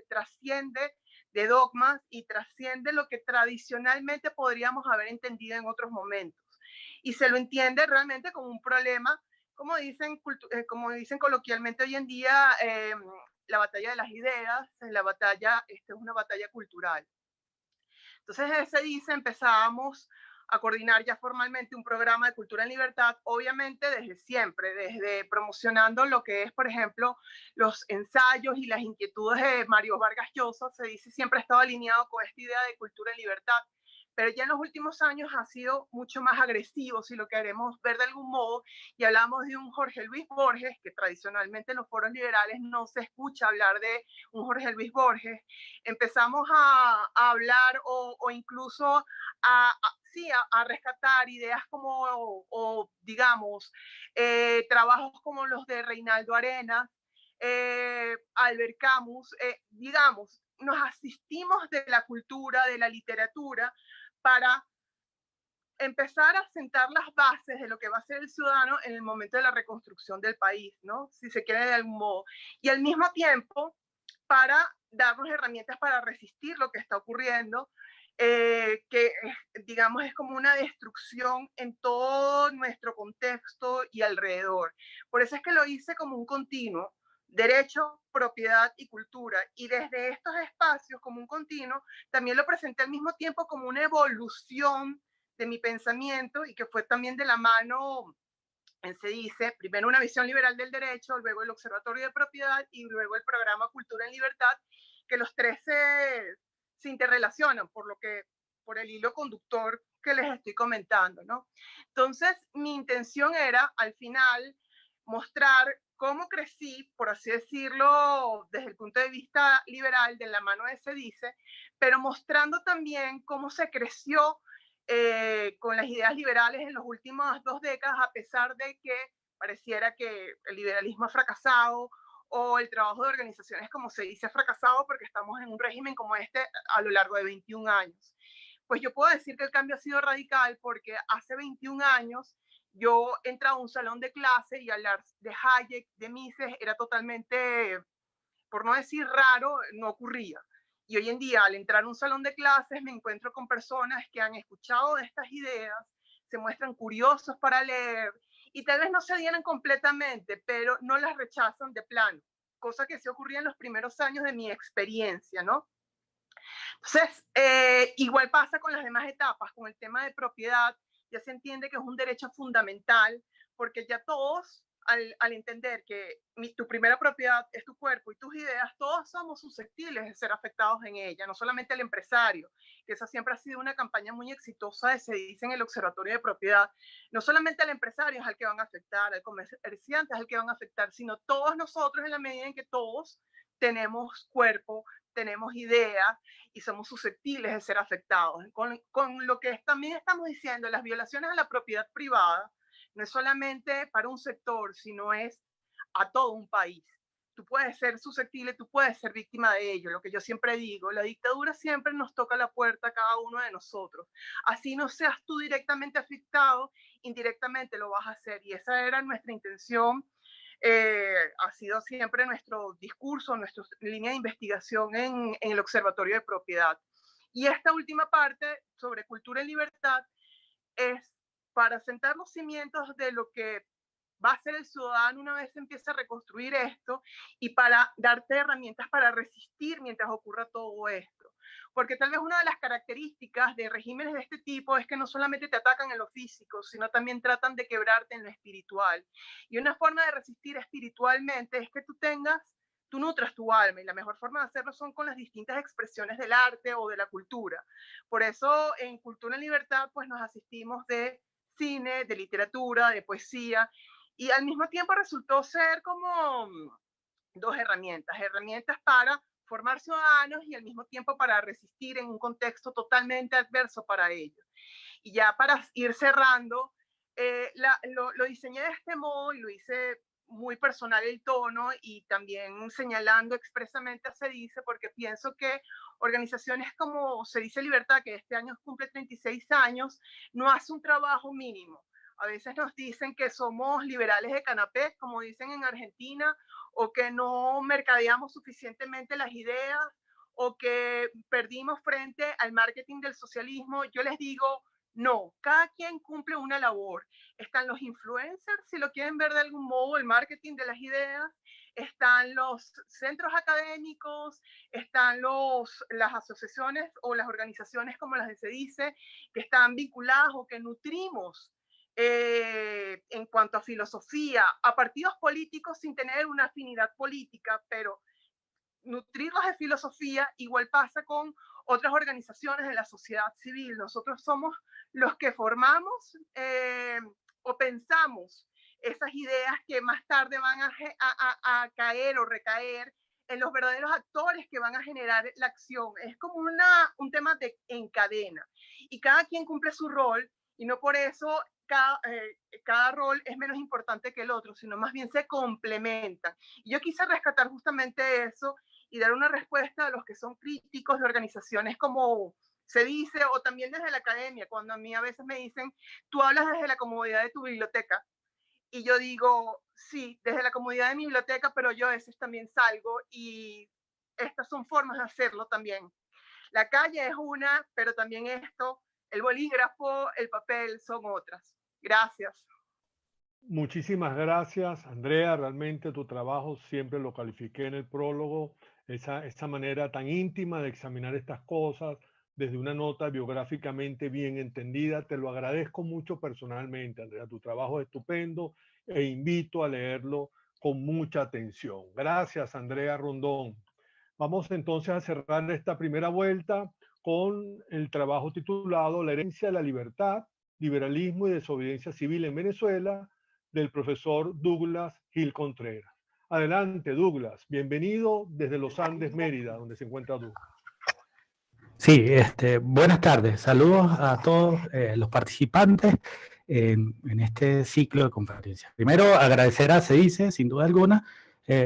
trasciende de dogmas y trasciende lo que tradicionalmente podríamos haber entendido en otros momentos. Y se lo entiende realmente como un problema, como dicen coloquialmente hoy en día, la batalla de las ideas, la batalla, es una batalla cultural. Entonces, se dice, empezábamos a coordinar ya formalmente un programa de cultura en libertad, obviamente desde siempre, desde promocionando lo que es, por ejemplo, los ensayos y las inquietudes de Mario Vargas Llosa, se dice siempre ha estado alineado con esta idea de cultura en libertad, pero ya en los últimos años ha sido mucho más agresivo, si lo queremos ver de algún modo, y hablamos de un Jorge Luis Borges, que tradicionalmente en los foros liberales no se escucha hablar de un Jorge Luis Borges. Empezamos a hablar o incluso a rescatar ideas como, digamos, trabajos como los de Reinaldo Arenas, Albert Camus, digamos, nos asistimos de la cultura, de la literatura, para empezar a sentar las bases de lo que va a ser el ciudadano en el momento de la reconstrucción del país, ¿no? Si se quiere de algún modo. Y al mismo tiempo, para darnos herramientas para resistir lo que está ocurriendo, que digamos es como una destrucción en todo nuestro contexto y alrededor. Por eso es que lo hice como un continuo, derecho, propiedad y cultura. Y desde estos espacios como un continuo, también lo presenté al mismo tiempo como una evolución de mi pensamiento y que fue también de la mano, se dice, primero una visión liberal del derecho, luego el Observatorio de Propiedad y luego el programa Cultura en Libertad, que los tres se interrelacionan por el hilo conductor que les estoy comentando, ¿no? Entonces, mi intención era, al final, mostrar cómo crecí, por así decirlo, desde el punto de vista liberal, de la mano de Se Dice, pero mostrando también cómo se creció con las ideas liberales en las últimas 2 décadas, a pesar de que pareciera que el liberalismo ha fracasado o el trabajo de organizaciones como Se Dice ha fracasado porque estamos en un régimen como este a lo largo de 21 años. Pues yo puedo decir que el cambio ha sido radical porque hace 21 años yo entraba a un salón de clase y hablar de Hayek, de Mises, era totalmente, por no decir raro, no ocurría. Y hoy en día, al entrar a un salón de clases, me encuentro con personas que han escuchado de estas ideas, se muestran curiosos para leer y tal vez no se adhieren completamente, pero no las rechazan de plano, cosa que sí ocurría en los primeros años de mi experiencia, ¿no? Entonces, igual pasa con las demás etapas, con el tema de propiedad, ya se entiende que es un derecho fundamental, porque ya todos, al entender que tu primera propiedad es tu cuerpo y tus ideas, todos somos susceptibles de ser afectados en ella, no solamente el empresario, que esa siempre ha sido una campaña muy exitosa, Se Dice en el Observatorio de Propiedad, no solamente al empresario es al que van a afectar, al comerciante es al que van a afectar, sino todos nosotros en la medida en que todos tenemos cuerpo, tenemos ideas y somos susceptibles de ser afectados. Con lo que también estamos diciendo, las violaciones a la propiedad privada no es solamente para un sector, sino es a todo un país. Tú puedes ser susceptible, tú puedes ser víctima de ello. Lo que yo siempre digo, la dictadura siempre nos toca la puerta a cada uno de nosotros. Así no seas tú directamente afectado, indirectamente lo vas a hacer. Y esa era nuestra intención. Ha sido siempre nuestro discurso, nuestra línea de investigación en el Observatorio de Propiedad. Y esta última parte sobre cultura y libertad es para sentar los cimientos de lo que va a ser el ciudadano una vez se empiece a reconstruir esto y para darte herramientas para resistir mientras ocurra todo esto. Porque tal vez una de las características de regímenes de este tipo es que no solamente te atacan en lo físico, sino también tratan de quebrarte en lo espiritual. Y una forma de resistir espiritualmente es que tú nutras tu alma, y la mejor forma de hacerlo son con las distintas expresiones del arte o de la cultura. Por eso en Cultura en Libertad pues nos asistimos de cine, de literatura, de poesía, y al mismo tiempo resultó ser como dos herramientas para formar ciudadanos y al mismo tiempo para resistir en un contexto totalmente adverso para ellos. Y ya para ir cerrando, lo diseñé de este modo y lo hice muy personal el tono y también señalando expresamente a SEDICE, porque pienso que organizaciones como SEDICE Libertad, que este año cumple 36 años, no hace un trabajo mínimo. A veces nos dicen que somos liberales de canapé, como dicen en Argentina, o que no mercadeamos suficientemente las ideas, o que perdimos frente al marketing del socialismo. Yo les digo, no, cada quien cumple una labor. Están los influencers, si lo quieren ver de algún modo, el marketing de las ideas. Están los centros académicos, están las asociaciones o las organizaciones como las de SEDICE, que están vinculadas o que nutrimos en cuanto a filosofía, a partidos políticos sin tener una afinidad política, pero nutrirlos de filosofía. Igual pasa con otras organizaciones de la sociedad civil. Nosotros somos los que formamos o pensamos esas ideas que más tarde van a caer o recaer en los verdaderos actores que van a generar la acción. Es como un tema en cadena, y cada quien cumple su rol, y no por eso cada rol es menos importante que el otro, sino más bien se complementan. Y yo quise rescatar justamente eso y dar una respuesta a los que son críticos de organizaciones como SEDICE, o también desde la academia, cuando a mí a veces me dicen, tú hablas desde la comodidad de tu biblioteca. Y yo digo, sí, desde la comodidad de mi biblioteca, pero yo a veces también salgo, y estas son formas de hacerlo también. La calle es una, pero también esto, el bolígrafo, el papel, son otras. Gracias. Muchísimas gracias, Andrea. Realmente tu trabajo siempre lo califiqué en el prólogo, esa manera tan íntima de examinar estas cosas desde una nota biográficamente bien entendida. Te lo agradezco mucho personalmente, Andrea. Tu trabajo es estupendo e invito a leerlo con mucha atención. Gracias, Andrea Rondón. Vamos entonces a cerrar esta primera vuelta con el trabajo titulado La herencia de la libertad, liberalismo y desobediencia civil en Venezuela, del profesor Douglas Gil Contreras. Adelante, Douglas. Bienvenido desde los Andes, Mérida, donde se encuentra Douglas. Sí, buenas tardes. Saludos a todos los participantes en este ciclo de conferencias. Primero, agradecer a SEDICE, sin duda alguna,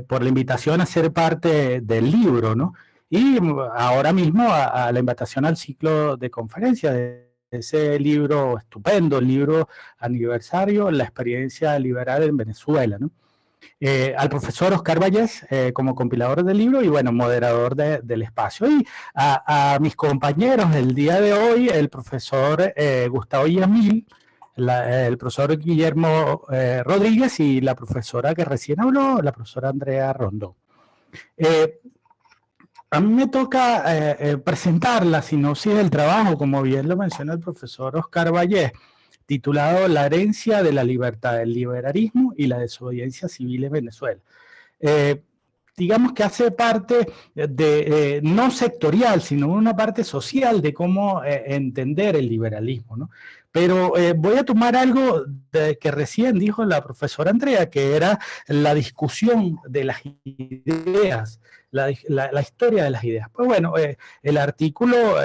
por la invitación a ser parte del libro, ¿no? Y ahora mismo a la invitación al ciclo de conferencias de ese libro estupendo, el libro aniversario, La experiencia liberal en Venezuela, ¿no? Al profesor Oscar Vallés como compilador del libro y bueno, moderador del espacio, y a mis compañeros del día de hoy, el profesor Gustavo Yamil, el profesor Guillermo Rodríguez y la profesora que recién habló, la profesora Andrea Rondón. A mí me toca presentar la sinopsis del trabajo, como bien lo menciona el profesor Oscar Vallés, titulado La herencia de la libertad, el liberalismo y la desobediencia civil en Venezuela. Digamos que hace parte de, no sectorial, sino una parte social de cómo entender el liberalismo, ¿no? Pero voy a tomar algo que recién dijo la profesora Andrea, que era la discusión de las ideas, la historia de las ideas. Pues bueno, el artículo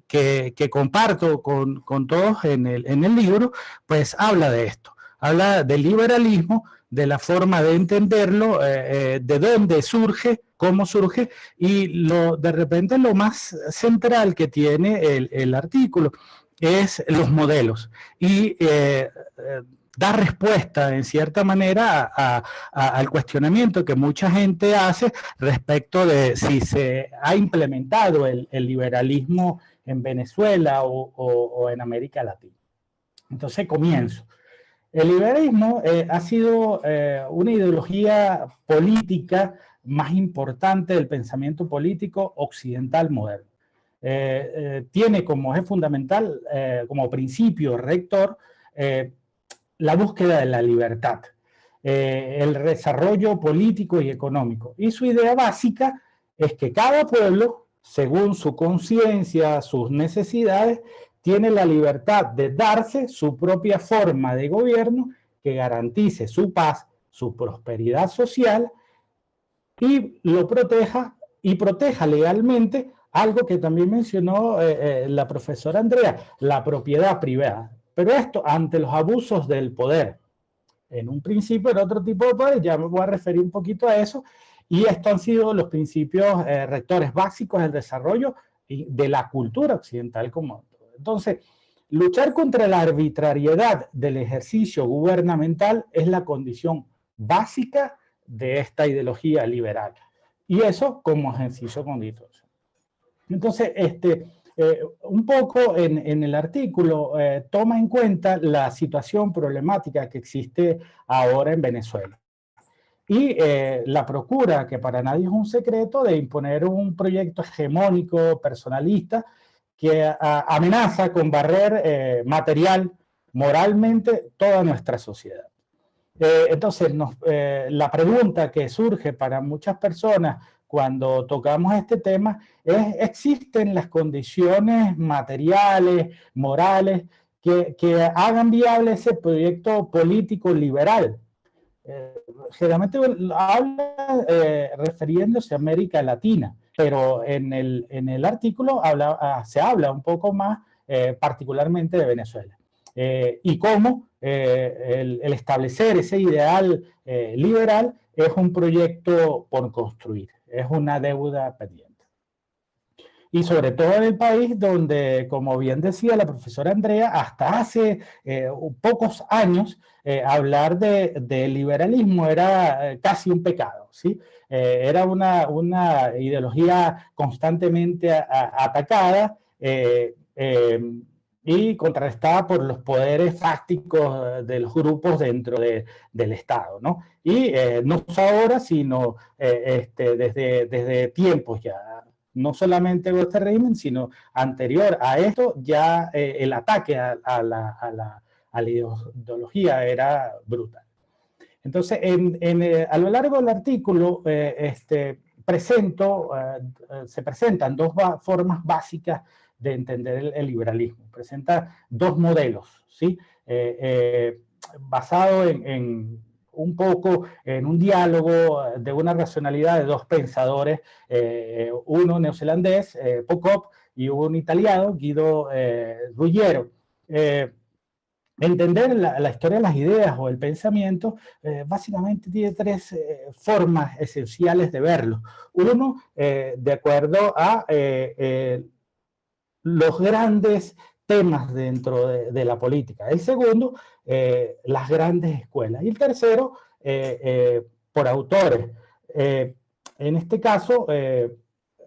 que comparto con todos en el libro, pues habla de esto, habla del liberalismo, de la forma de entenderlo, de dónde surge, cómo surge, y de repente lo más central que tiene el artículo es los modelos. Y da respuesta en cierta manera al cuestionamiento que mucha gente hace respecto de si se ha implementado el liberalismo en Venezuela o en América Latina. Entonces comienzo. El liberalismo ha sido una ideología política más importante del pensamiento político occidental moderno. Tiene como eje fundamental, como principio rector, la búsqueda de la libertad, el desarrollo político y económico. Y su idea básica es que cada pueblo, según su conciencia, sus necesidades, tiene la libertad de darse su propia forma de gobierno que garantice su paz, su prosperidad social y lo proteja legalmente algo que también mencionó la profesora Andrea, la propiedad privada. Pero esto ante los abusos del poder. En un principio era otro tipo de poder, ya me voy a referir un poquito a eso, y estos han sido los principios rectores básicos del desarrollo de la cultura occidental común. Entonces, luchar contra la arbitrariedad del ejercicio gubernamental es la condición básica de esta ideología liberal. Y eso como ejercicio constitucional. Entonces, un poco en el artículo toma en cuenta la situación problemática que existe ahora en Venezuela. Y la procura, que para nadie es un secreto, de imponer un proyecto hegemónico, personalista, que amenaza con barrer moralmente, toda nuestra sociedad. Entonces, la pregunta que surge para muchas personas cuando tocamos este tema es: ¿existen las condiciones materiales, morales, que hagan viable ese proyecto político liberal? Generalmente habla refiriéndose a América Latina, pero en el artículo se habla un poco más particularmente de Venezuela. Y cómo el establecer ese ideal liberal es un proyecto por construir, es una deuda pendiente. Y sobre todo en el país donde, como bien decía la profesora Andrea, hasta hace pocos años hablar de liberalismo era casi un pecado, ¿sí? Era una ideología constantemente atacada y contrarrestada por los poderes fácticos de los grupos dentro del Estado, ¿no? Y no ahora, sino desde tiempos ya. No solamente este régimen, sino anterior a esto, ya el ataque a la ideología era brutal. Entonces, a lo largo del artículo se presentan dos formas básicas de entender el liberalismo. Presenta dos modelos, ¿sí? Basado un poco en un diálogo de una racionalidad de dos pensadores, uno neozelandés, Pocop, y un italiano, Guido Ruggiero. Entender la historia de las ideas o el pensamiento básicamente tiene tres formas esenciales de verlo. Uno, de acuerdo a los grandes temas dentro de la política. El segundo, las grandes escuelas. Y el tercero, por autores. En este caso,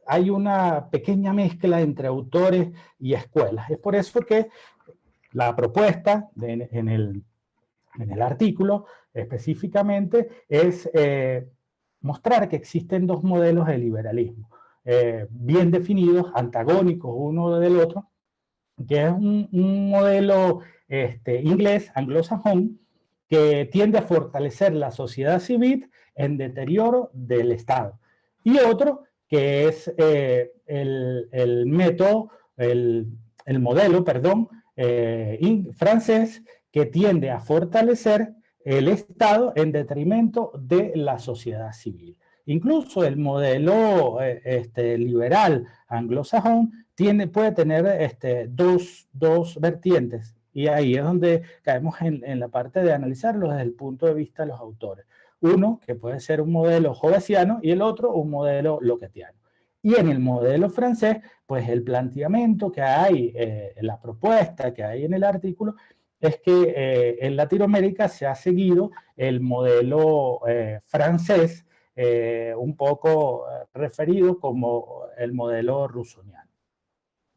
hay una pequeña mezcla entre autores y escuelas. Es por eso que la propuesta en el artículo específicamente es mostrar que existen dos modelos de liberalismo, bien definidos, antagónicos uno del otro, que es un modelo inglés, anglosajón, que tiende a fortalecer la sociedad civil en deterioro del Estado. Y otro que es el modelo francés, que tiende a fortalecer el Estado en detrimento de la sociedad civil. Incluso el modelo liberal anglosajón puede tener dos vertientes, y ahí es donde caemos en la parte de analizarlo desde el punto de vista de los autores. Uno, que puede ser un modelo hobbesiano, y el otro, un modelo locketeano. Y en el modelo francés, pues el planteamiento que hay, la propuesta que hay en el artículo, es que en Latinoamérica se ha seguido el modelo francés, un poco referido como el modelo rusoniano.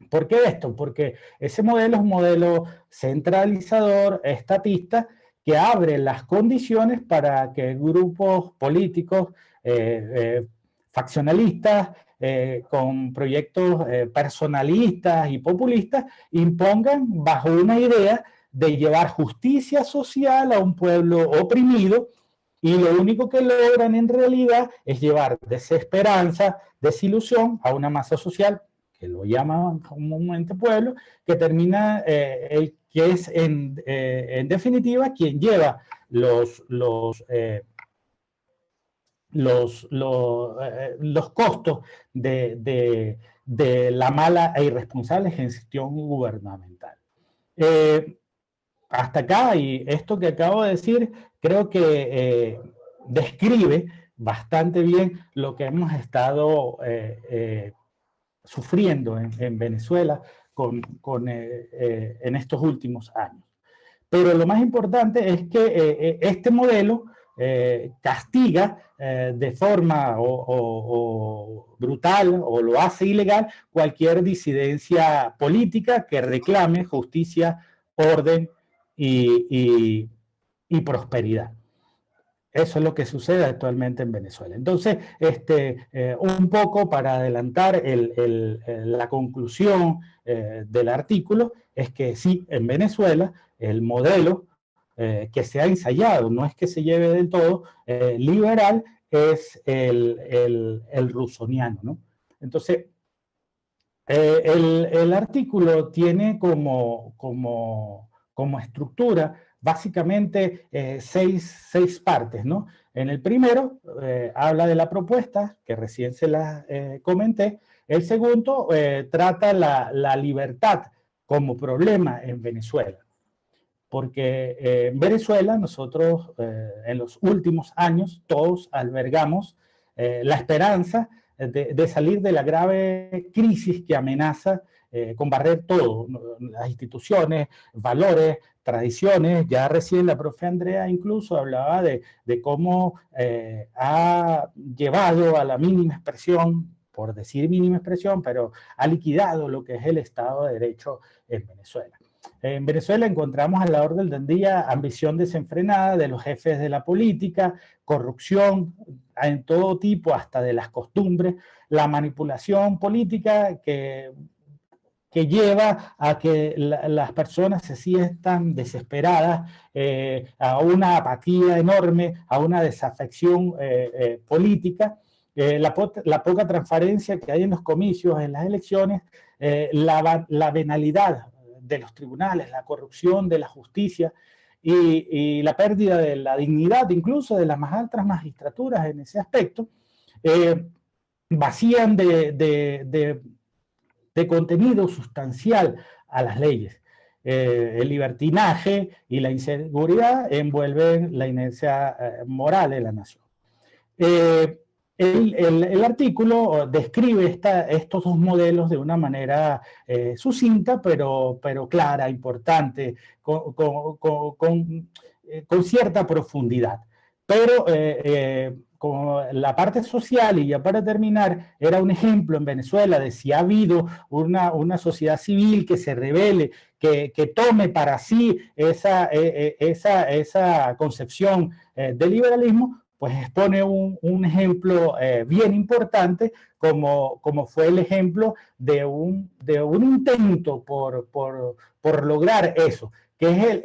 ¿Por qué esto? Porque ese modelo es un modelo centralizador, estatista, que abre las condiciones para que grupos políticos faccionalistas, con proyectos personalistas y populistas, impongan bajo una idea de llevar justicia social a un pueblo oprimido, y lo único que logran en realidad es llevar desesperanza, desilusión a una masa social, que lo llaman comúnmente pueblo, que termina, que es en definitiva quien lleva los costos de la mala e irresponsable gestión gubernamental. Hasta acá, y esto que acabo de decir, creo que describe bastante bien lo que hemos estado sufriendo en Venezuela en estos últimos años. Pero lo más importante es que este modelo castiga de forma brutal, o lo hace ilegal, cualquier disidencia política que reclame justicia, orden y prosperidad. Eso es lo que sucede actualmente en Venezuela. Entonces, un poco para adelantar la conclusión del artículo, es que sí, en Venezuela el modelo que se ha ensayado, no es que se lleve del todo, liberal, es el rusoniano, ¿no? Entonces, el artículo tiene como estructura básicamente seis partes, ¿no? En el primero habla de la propuesta, que recién se la comenté. El segundo trata la libertad como problema en Venezuela. Porque en Venezuela nosotros en los últimos años todos albergamos la esperanza de salir de la grave crisis que amenaza con barrer todo, las instituciones, valores, tradiciones. Ya recién la profe Andrea incluso hablaba de cómo ha llevado a la mínima expresión, por decir mínima expresión, pero ha liquidado lo que es el Estado de Derecho en Venezuela. En Venezuela encontramos a la orden del día ambición desenfrenada de los jefes de la política, corrupción en todo tipo, hasta de las costumbres, la manipulación política que lleva a que las personas se sientan desesperadas, a una apatía enorme, a una desafección política, la poca transparencia que hay en los comicios, en las elecciones, la venalidad de los tribunales, la corrupción de la justicia y la pérdida de la dignidad incluso de las más altas magistraturas en ese aspecto, vacían de contenido sustancial a las leyes. El libertinaje y la inseguridad envuelven la inercia moral de la nación. El artículo describe estos dos modelos de una manera sucinta, pero clara, importante, con cierta profundidad. Pero como la parte social, y ya para terminar, era un ejemplo en Venezuela de si ha habido una sociedad civil que se rebele, que tome para sí esa concepción del liberalismo, pues expone un ejemplo bien importante, como fue el ejemplo de un intento por lograr eso, que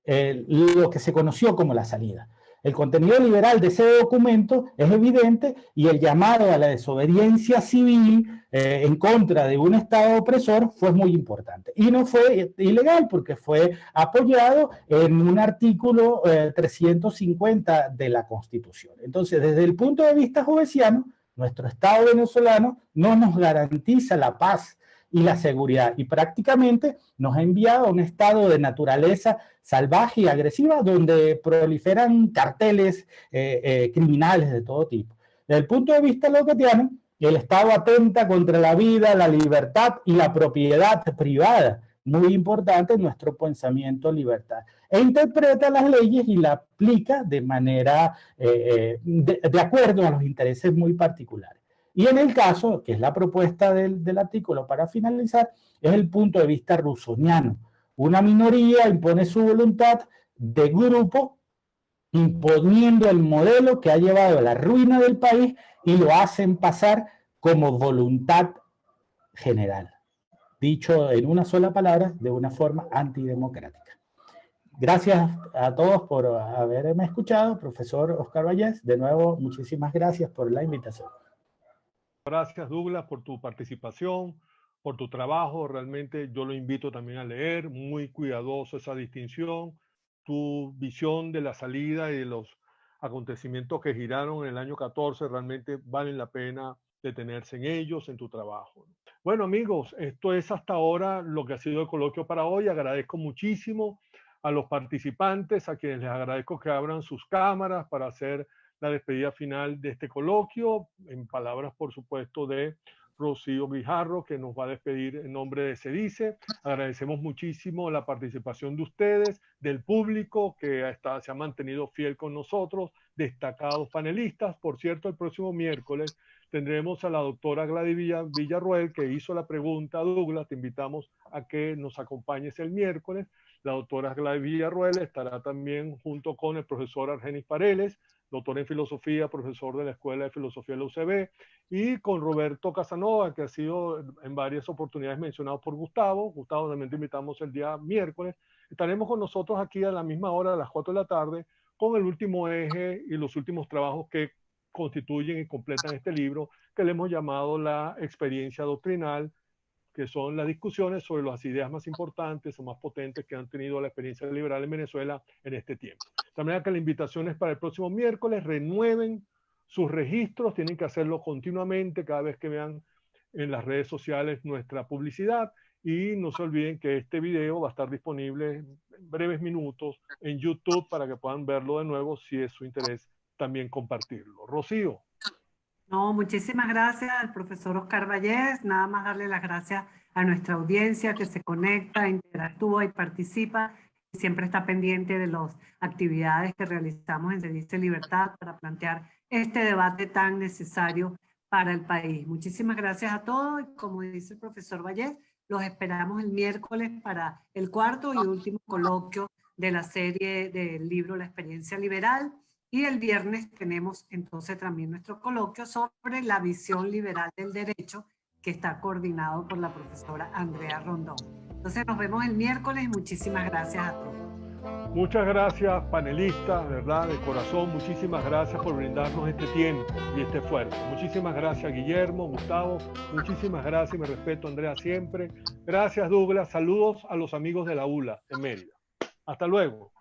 es lo que se conoció como la salida. El contenido liberal de ese documento es evidente, y el llamado a la desobediencia civil en contra de un Estado opresor fue muy importante. Y no fue ilegal, porque fue apoyado en un artículo 350 de la Constitución. Entonces, desde el punto de vista jovesiano, nuestro Estado venezolano no nos garantiza la paz y la seguridad, y prácticamente nos ha enviado a un estado de naturaleza salvaje y agresiva, donde proliferan carteles criminales de todo tipo. Desde el punto de vista locatiano, El Estado atenta contra la vida, la libertad y la propiedad privada. Muy importante en nuestro pensamiento libertad. E interpreta las leyes y la aplica de manera, de acuerdo a los intereses muy particulares. Y en el caso, que es la propuesta del artículo para finalizar, es el punto de vista rousseauiano. Una minoría impone su voluntad de grupo, imponiendo el modelo que ha llevado a la ruina del país y lo hacen pasar como voluntad general. Dicho en una sola palabra, de una forma antidemocrática. Gracias a todos por haberme escuchado, profesor Oscar Vallés. De nuevo, muchísimas gracias por la invitación. Gracias, Douglas, por tu participación, por tu trabajo. Realmente yo lo invito también a leer, muy cuidadoso esa distinción. Tu visión de la salida y de los acontecimientos que giraron en el año 14 realmente valen la pena detenerse en ellos, en tu trabajo. Bueno, amigos, esto es hasta ahora lo que ha sido el coloquio para hoy. Agradezco muchísimo a los participantes, a quienes les agradezco que abran sus cámaras para hacer la despedida final de este coloquio, en palabras, por supuesto, de Rocío Guijarro, que nos va a despedir en nombre de SEDICE. Agradecemos muchísimo la participación de ustedes, del público que se ha mantenido fiel con nosotros, destacados panelistas. Por cierto, el próximo miércoles tendremos a la doctora Gladys Villarruel, que hizo la pregunta. Douglas, te invitamos a que nos acompañes el miércoles. La doctora Gladys Villarruel estará también junto con el profesor Argenis Pareles, doctor en filosofía, profesor de la Escuela de Filosofía de la UCB, y con Roberto Casanova, que ha sido en varias oportunidades mencionado por Gustavo. Gustavo, también te invitamos el día miércoles. Estaremos con nosotros aquí a la misma hora, a las 4 de la tarde, con el último eje y los últimos trabajos que constituyen y completan este libro, que le hemos llamado la experiencia doctrinal, que son las discusiones sobre las ideas más importantes o más potentes que han tenido la experiencia liberal en Venezuela en este tiempo. De manera que la invitación es para el próximo miércoles. Renueven sus registros, tienen que hacerlo continuamente cada vez que vean en las redes sociales nuestra publicidad, y no se olviden que este video va a estar disponible en breves minutos en YouTube para que puedan verlo de nuevo si es su interés también compartirlo. Rocío. No, muchísimas gracias al profesor Oscar Vallés. Nada más darle las gracias a nuestra audiencia que se conecta, interactúa y participa. Y siempre está pendiente de las actividades que realizamos en SEDICE Libertad para plantear este debate tan necesario para el país. Muchísimas gracias a todos. Y como dice el profesor Vallés, los esperamos el miércoles para el cuarto y último coloquio de la serie del libro La Experiencia Liberal. Y el viernes tenemos entonces también nuestro coloquio sobre la visión liberal del derecho, que está coordinado por la profesora Andrea Rondón. Entonces nos vemos el miércoles. Muchísimas gracias a todos. Muchas gracias, panelistas, ¿verdad? De corazón, muchísimas gracias por brindarnos este tiempo y este esfuerzo. Muchísimas gracias, Guillermo, Gustavo. Muchísimas gracias, me respeto, Andrea, siempre. Gracias, Douglas. Saludos a los amigos de la ULA en Mérida. Hasta luego.